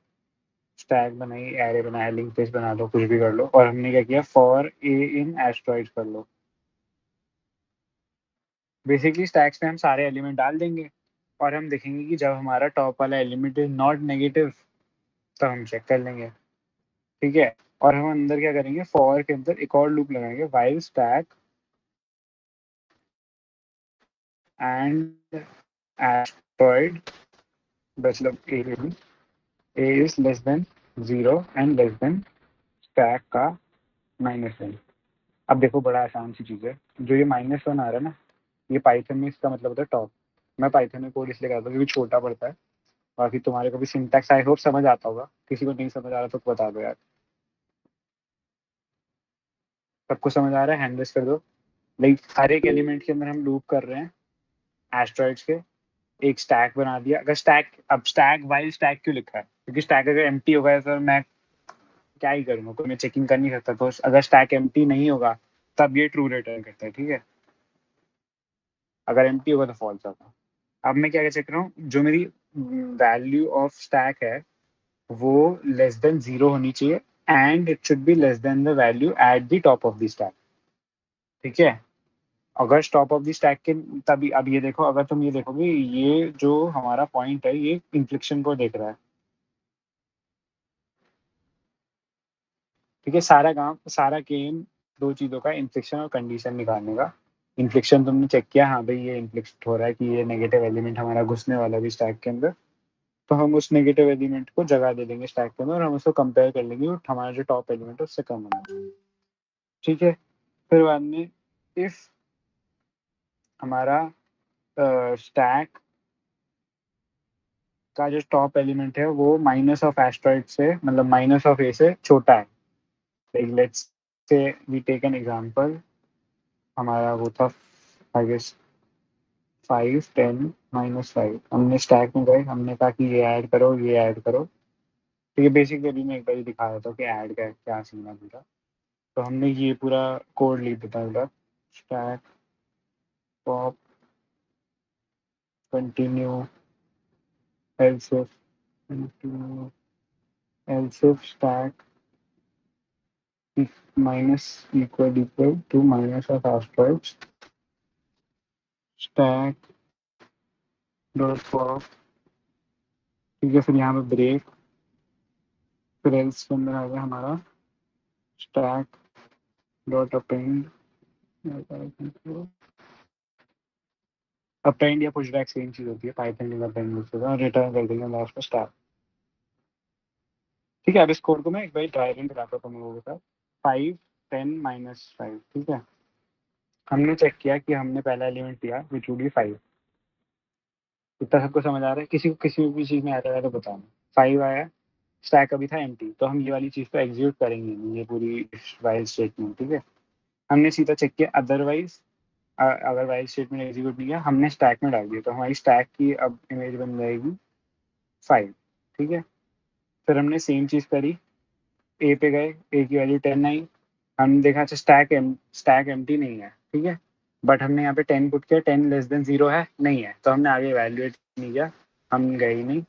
स्टैक बनाई, एरे बनाया, लिंक लिस्ट बना लो, कुछ भी कर लो। और हमने क्या किया, फॉर ए इन एस्ट्रॉइड कर लो। बेसिकली स्टैक्स में हम सारे एलिमेंट डाल देंगे और हम देखेंगे कि जब हमारा टॉप वाला एलिमेंट इज नॉट नेगेटिव तो हम चेक कर लेंगे। ठीक है, और हम अंदर क्या करेंगे, फॉर के अंदर एक और लूप लगाएंगे, वाइल स्टैक and asteroid मतलब a is less than 0 and less than stack का -1। अब देखो बड़ा आसान सी चीज़ है, जो ये -1 आ रहा है ना, ये पाइथन में इसका मतलब होता है टॉप। मैं पाइथन में कोड इसलिए करता हूँ क्योंकि छोटा पड़ता है। बाकी तुम्हारे को भी सिंटैक्स आई होप समझ आता होगा, किसी को नहीं समझ आ रहा तो बता दो यार। सबको समझ आ रहा है? हैंड रेस कर दो। लाइक हर एक एलिमेंट के अंदर हम लूप कर रहे हैं एस्ट्रॉइड्स के, एक स्टैक बना दिया। अगर स्टैक, अब स्टैक वाइल स्टैक क्यों लिखा है? क्योंकि स्टैक अगर एम्प्टी होगा तो मैं क्या ही करूँगा, कोई मैं चेकिंग कर नहीं सकता। तो अगर स्टैक एम्प्टी नहीं होगा तब ये ट्रू रिटर्न करता है, ठीक है। अगर एम्प्टी होगा तो फॉल्स आता। अब मैं क्या चेक कर रहा हूँ, जो मेरी वैल्यू ऑफ स्टैक है वो लेस देन 0 होनी चाहिए and it should be less than the value at the top of the stack, ठीक है। अगर टॉप ऑफ द स्टैक के तभी, अब ये देखो, अगर तुम ये देखोगे ये जो हमारा पॉइंट है ये इन्फ्लेक्शन को देख रहा है, ठीक है। सारा गेम दो चीज़ों का, इन्फ्लेक्शन और कंडीशन निकालने का। इन्फ्लेक्शन तुमने चेक किया, हाँ भाई ये इन्फ्लेक्ट हो रहा है कि ये नेगेटिव एलिमेंट हमारा घुसने वाला भी स्टैक के अंदर, तो हम उस नेगेटिव एलिमेंट को जगह दे देंगे स्टैक के अंदर और हम उसको कंपेयर कर लेंगे हमारा जो टॉप एलिमेंट है उससे कम होना चाहिए, ठीक है। फिर बाद में इफ हमारा स्टैक का जो टॉप एलिमेंट है वो माइनस ऑफ एस्ट्रॉइड से, मतलब माइनस ऑफ ए से छोटा है, like let's say we take an example, हमारा वो था आई गेस 5 10 -5। हमने स्टैक में गए, हमने कहा कि ये ऐड करो ये ऐड करो, तो ये बेसिकली अभी मैं एक बार दिखा रहा था कि ऐड का क्या सीन है पूरा। तो हमने ये पूरा कोड लिख देता है, stack pop continue else if stack minus equal to minus of asteroids stack dot pop, ठीक है। फिर यहाँ पे ब्रेक, फिर else के अंदर आ गया हमारा stack dot append या पुशबैक सेम चीज होती है, पाइथन में append और रिटर्न कर देंगे लास्ट में स्टार, ठीक है। अब इस कोड को मैं एक बार ट्राई रन कराता हूँ तुम लोगों के साथ। 5 10 -5, ठीक है। हमने चेक किया कि हमने पहला एलिमेंट लिया विच वुड बी 5। इतना सबको समझ आ रहा है? किसी को किसी भी चीज़ में आता है तो बताना। 5 आया, स्टैक अभी था एम्प्टी, तो हम ये वाली चीज़ को एग्जीक्यूट करेंगे नहीं, ये पूरी वाइल स्टेटमेंट, ठीक है। हमने सीधा चेक किया, अदरवाइज अगर वाइल स्टेटमेंट एग्जीक्यूट नहीं किया हमने स्टैक में डाल दिया, तो हमारी स्टैक की अब इमेज बन जाएगी 5, ठीक है। फिर हमने सेम चीज़ करी, ए पे गए, ए की वैल्यू 10 आई, हमने देखा अच्छा स्टैक एम्प्टी नहीं है, ठीक है। बट हमने यहाँ पे 10 पुट किया, 10 लेस देन 0 है नहीं है, तो हमने आगे इवैल्यूएट नहीं किया, हम गए ही नहीं,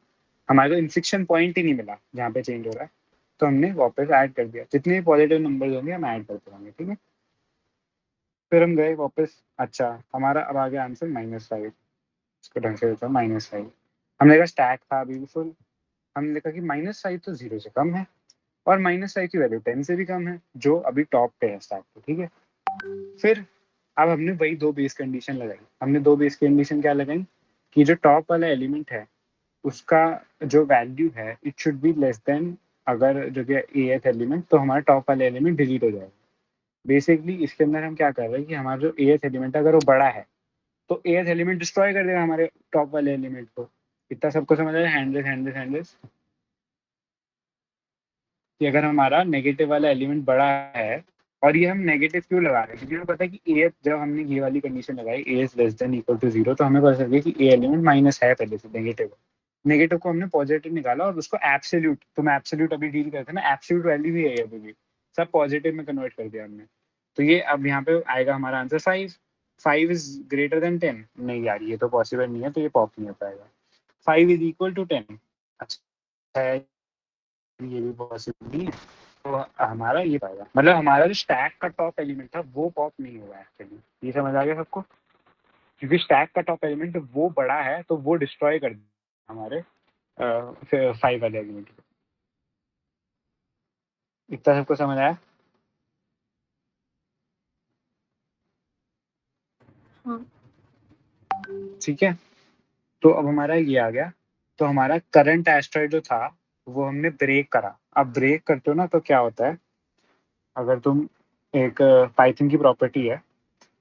हमारे को इन्फ्लेक्शन पॉइंट ही नहीं मिला जहाँ पे चेंज हो रहा है, तो हमने वापस ऐड कर दिया। जितने भी पॉजिटिव नंबर होंगे हम ऐड करते रहेंगे, ठीक है। फिर हम गए वापस, अच्छा हमारा अब आ गया आंसर -5, इसको ढंग से देता हूँ -5। हमने देखा स्टैक था ब्यूटीफुल, हमने देखा कि -5 तो 0 से कम है और -5 की वैल्यू 10 से भी कम है, जो अभी टॉप पे है स्टैक पे, ठीक है। फिर अब हमने वही दो बेस कंडीशन लगाई। हमने दो बेस कंडीशन क्या लगाई कि जो टॉप वाला एलिमेंट है उसका जो वैल्यू है it should be less than, अगर जो कि एथ एलिमेंट, तो हमारा टॉप वाला एलिमेंट डिलीट हो जाएगा। बेसिकली इसके अंदर हम क्या कर रहे हैं कि हमारा जो एथ एलिमेंट है अगर वो बड़ा है तो एथ एलिमेंट डिस्ट्रॉय कर देगा हमारे टॉप वाले एलिमेंट को। इतना सबको समझ आया? हैंडलेस कि अगर हमारा नेगेटिव वाला एलिमेंट बड़ा है, और ये हम नेगेटिव क्यों लगा रहे हैं क्योंकि हमें पता है कि ए, जब हमने ये वाली कंडीशन लगाई A is less than equal to 0, तो हमें पता चल गया कि ए एलिमेंट माइनस है पहले से, नेगेटिव को हमने पॉजिटिव निकाला और उसको एब्सोल्यूट, तो मैं एब्सोल्यूट अभी डील करते ना, एब्सोल्यूट वैल्यू भी है अभी भी, सब पॉजिटिव में कन्वर्ट कर दिया हमने। तो ये अब यहाँ पे आएगा हमारा आंसर 5। 5 इज ग्रेटर देन 10, नहीं यार ये तो पॉसिबल नहीं है, तो ये पॉप नहीं हो पाएगा। 5 इज इक्वल टू 10, अच्छा ये भी पॉसिबल नहीं है, तो हमारा ये पाएगा, मतलब हमारा जो स्टैक का टॉप एलिमेंट था वो पॉप नहीं हुआ है एक्चुअली। ये समझ आ गया सबको? क्योंकि स्टैक का टॉप एलिमेंट वो बड़ा है तो वो डिस्ट्रॉय कर दिया हमारे 5 वाले एलिमेंट को। इतना सबको समझ आया? हाँ ठीक है, तो अब हमारा ये आ गया। तो हमारा करंट एस्ट्रॉइड जो था वो हमने ब्रेक करा। अब ब्रेक करते हो ना तो क्या होता है, अगर तुम एक पाइथन की प्रॉपर्टी है,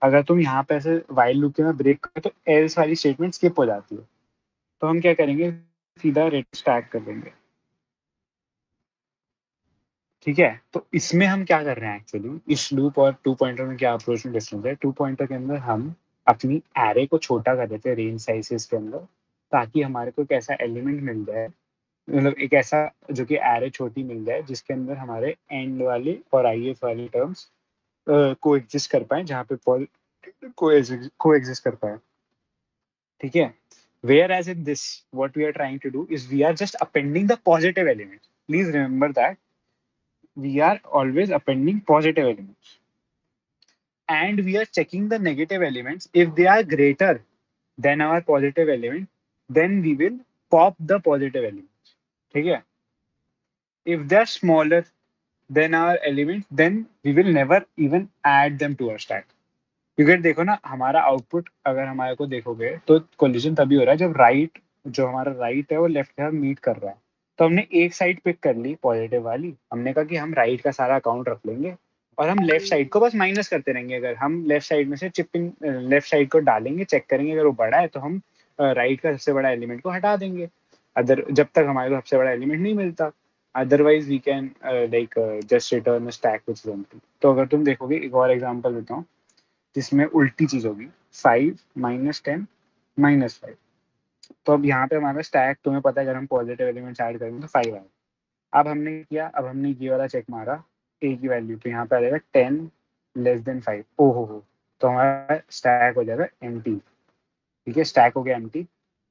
अगर तुम यहाँ पे ऐसे वाइल लूप के में ब्रेक करो तो एल्स वाली स्टेटमेंट स्किप हो जाती है। तो हम क्या करेंगे, सीधा रेट स्टैक कर देंगे। ठीक है, तो इसमें हम क्या कर रहे हैं एक्चुअली, इस लूप और टू पॉइंटर में क्या अप्रोच में डिफरेंस है। टू पॉइंटर के अंदर हम अपनी एरे को छोटा कर देते हैं रेंज साइजेस के अंदर, ताकि हमारे को एक ऐसा एलिमेंट मिल जाए, मतलब एक ऐसा जो कि एरे छोटी मिल जाए जिसके अंदर हमारे एंड वाले और आई एफ वाले टर्म्स को एग्जिस्ट कर पाए, जहाँ पे को एग्जिस्ट कर पाए। ठीक है, where as in this what we are trying to do is we are just appending the positive element. Please remember that we are always appending positive elements, and we are checking the negative elements. If they are greater than our positive element, then we will pop the positive elements. ठीक है, if they are smaller than our element, then we will never even add them to our stack. क्योंकि देखो ना, हमारा आउटपुट अगर हमारे को देखोगे तो कोलिजन तभी हो रहा है जब राइट, जो हमारा राइट है वो लेफ्ट के साथ मीट कर रहा है। तो हमने एक साइड पिक कर ली पॉजिटिव वाली, हमने कहा कि हम राइट का सारा अकाउंट रख लेंगे और हम लेफ्ट साइड को बस माइनस करते रहेंगे। अगर हम लेफ्ट साइड में से चिपिंग लेफ्ट साइड को डालेंगे, चेक करेंगे, अगर वो बड़ा है तो हम राइट का सबसे बड़ा एलिमेंट को हटा देंगे, अदर जब तक हमारे को सबसे बड़ा एलिमेंट नहीं मिलता। Otherwise we can like just return stack which is empty. तो अगर तुम देखोगे, एक और एग्जांपल देता हूँ जिसमें उल्टी चीज होगी, 5 माइनस 10 माइनस 5। तो अब यहाँ पे हमारा स्टैक, तुम्हें पता है अगर हम पॉजिटिव एलिमेंट्स ऐड करेंगे तो 5 आएगा। अब हमने किया, अब हमने ये वाला चेक मारा ए की वैल्यू, तो यहाँ पे आ जाएगा 10 लेस देन 5। ओ हो, तो हमारा स्टैक हो जाएगा एम्प्टी। ठीक है, स्टैक हो गया empty,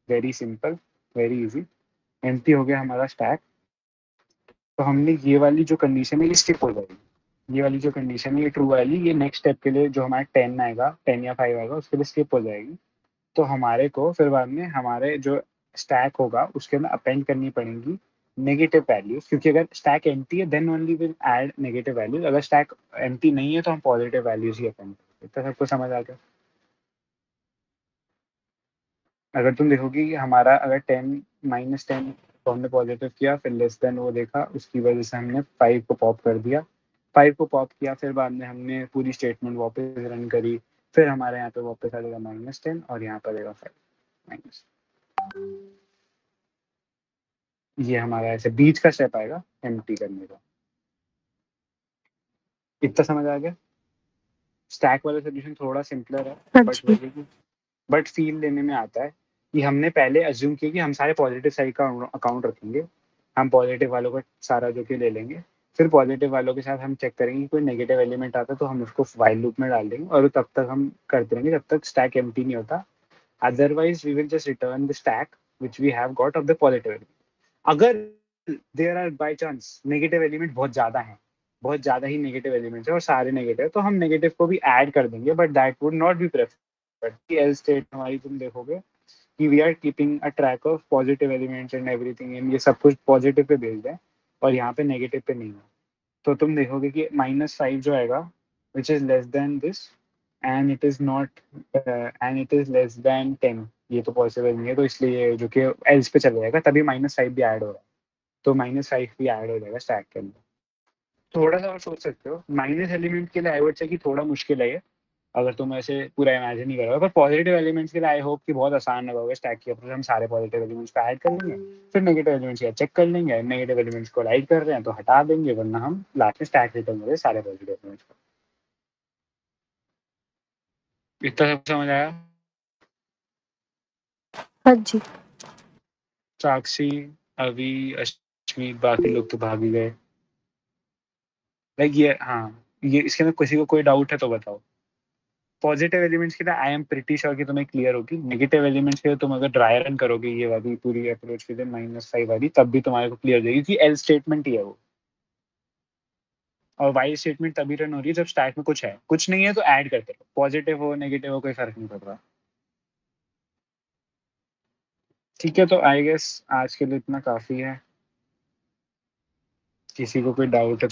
very simple, very easy, empty हो गया हमारा स्टैक। तो हमने ये वाली जो कंडीशन है ये स्किप हो जाएगी, ये वाली जो कंडीशन है ये ट्रू वाली, ये नेक्स्ट स्टेप के लिए जो हमारा 10 आएगा, 10 या 5 आएगा उसके लिए स्किप हो जाएगी। तो हमारे को फिर बाद में हमारे जो स्टैक होगा उसके अंदर अपेंड करनी पड़ेंगी नेगेटिव वैल्यूज, क्योंकि अगर स्टैक एम्प्टी है then only will add negative values, अगर स्टैक एम्प्टी नहीं है तो हम पॉजिटिव वैल्यूज ही अपेंड करेंगे। तो सबको समझ आ गया। अगर तुम देखोगे कि हमारा अगर 10 माइनस 10 को हमने पॉजिटिव किया, फिर लेस देन वो देखा, उसकी वजह से हमने 5 को पॉप कर दिया, 5 को पॉप किया, फिर बाद में हमने पूरी स्टेटमेंट वापस रन करी, फिर हमारे यहाँ पे वापस आ जाएगा -10 और यहाँ पर आएगा 5 माइनस। ये हमारा ऐसे बीच का स्टेप आएगा एम्प्टी करने का। इतना समझ आ गया। स्टैक वाला सोल्यूशन थोड़ा सिंपलर है, हाँ बट जी। वही बट फील लेने में आता है कि हमने पहले अज्यूम किया कि हम सारे पॉजिटिव साइड का अकाउंट रखेंगे, हम पॉजिटिव वालों का सारा जो कि ले लेंगे, फिर पॉजिटिव वालों के साथ हम चेक करेंगे कोई नेगेटिव एलिमेंट आता है तो हम उसको वाइल लूप में डाल देंगे और तब तक हम करते रहेंगे जब तक स्टैक एम्प्टी नहीं होता। Otherwise we will just return the stack which we have got of the positive element. अगर there are by chance negative element बहुत ज़्यादा हैं, बहुत ज़्यादा ही नेगेटिव एलिमेंट्स है और सारे नेगेटिव, तो हम नेगेटिव को भी ऐड कर देंगे, but that would not be preferred. Else state हमारी तुम देखोगे कि we are keeping a track of positive elements and everything, and ये सब कुछ पॉजिटिव पे बेस्ड है और यहाँ पे नेगेटिव पे नहीं है। तो तुम देखोगे कि -5 जो आएगा which is less then this and it is not and it is less then 10, ये तो पॉसिबल नहीं है, तो इसलिए जो कि एल्स पे चला जाएगा, तभी -5 भी ऐड हो रहा है, तो -5 भी ऐड हो जाएगा स्टैक के अंदर। थोड़ा सा और सोच सकते हो, माइनस एलिमेंट के लिए आई वुड से कि थोड़ा मुश्किल है ये, अगर तुम ऐसे पूरा इमेजिन नहीं करोगे, पर पॉजिटिव एलिमेंट्स के लिए आई होप कि बहुत आसान होगा स्टैक की अप्रोच। हम सारे पॉजिटिव एलिमेंट्स को ऐड कर लेंगे, फिर नेगेटिव एलिमेंट्स का चेक कर लेंगे, नेगेटिव एलिमेंट्स को लाइक कर रहे हैं तो हटा देंगे, वरना हम लास्ट में स्टैक रिटर्न करेंगे सारे पॉजिटिव एलिमेंट्स को। इतना सब समझ आया? हाँ जी। साक्षी, अभी, अश्मी, बाकी लोग तो भाग ही गए। लाइक ये, हाँ, ये इसके अंदर किसी को कोई डाउट है तो बताओ। पॉजिटिव एलिमेंट्स के लिए आई एम प्रिटी श्योर कि तुम्हें क्लियर होगी। नेगेटिव एलिमेंट्स के लिए तुम अगर ड्राई रन करोगे ये वाली पूरी अप्रोच के लिए -5 वाली, तब भी तुम्हारे को क्लियर हो जाएगी कि एल स्टेटमेंट ही है वो, और वाई स्टेटमेंट तभी रन हो रही है जब स्टैक में कुछ है, कुछ नहीं है तो ऐड करते रहो, पॉजिटिव हो नेगेटिव हो कोई फर्क नहीं पड़ रहा। ठीक है, तो आई गेस आज के लिए इतना काफी है। किसी को कोई डाउट है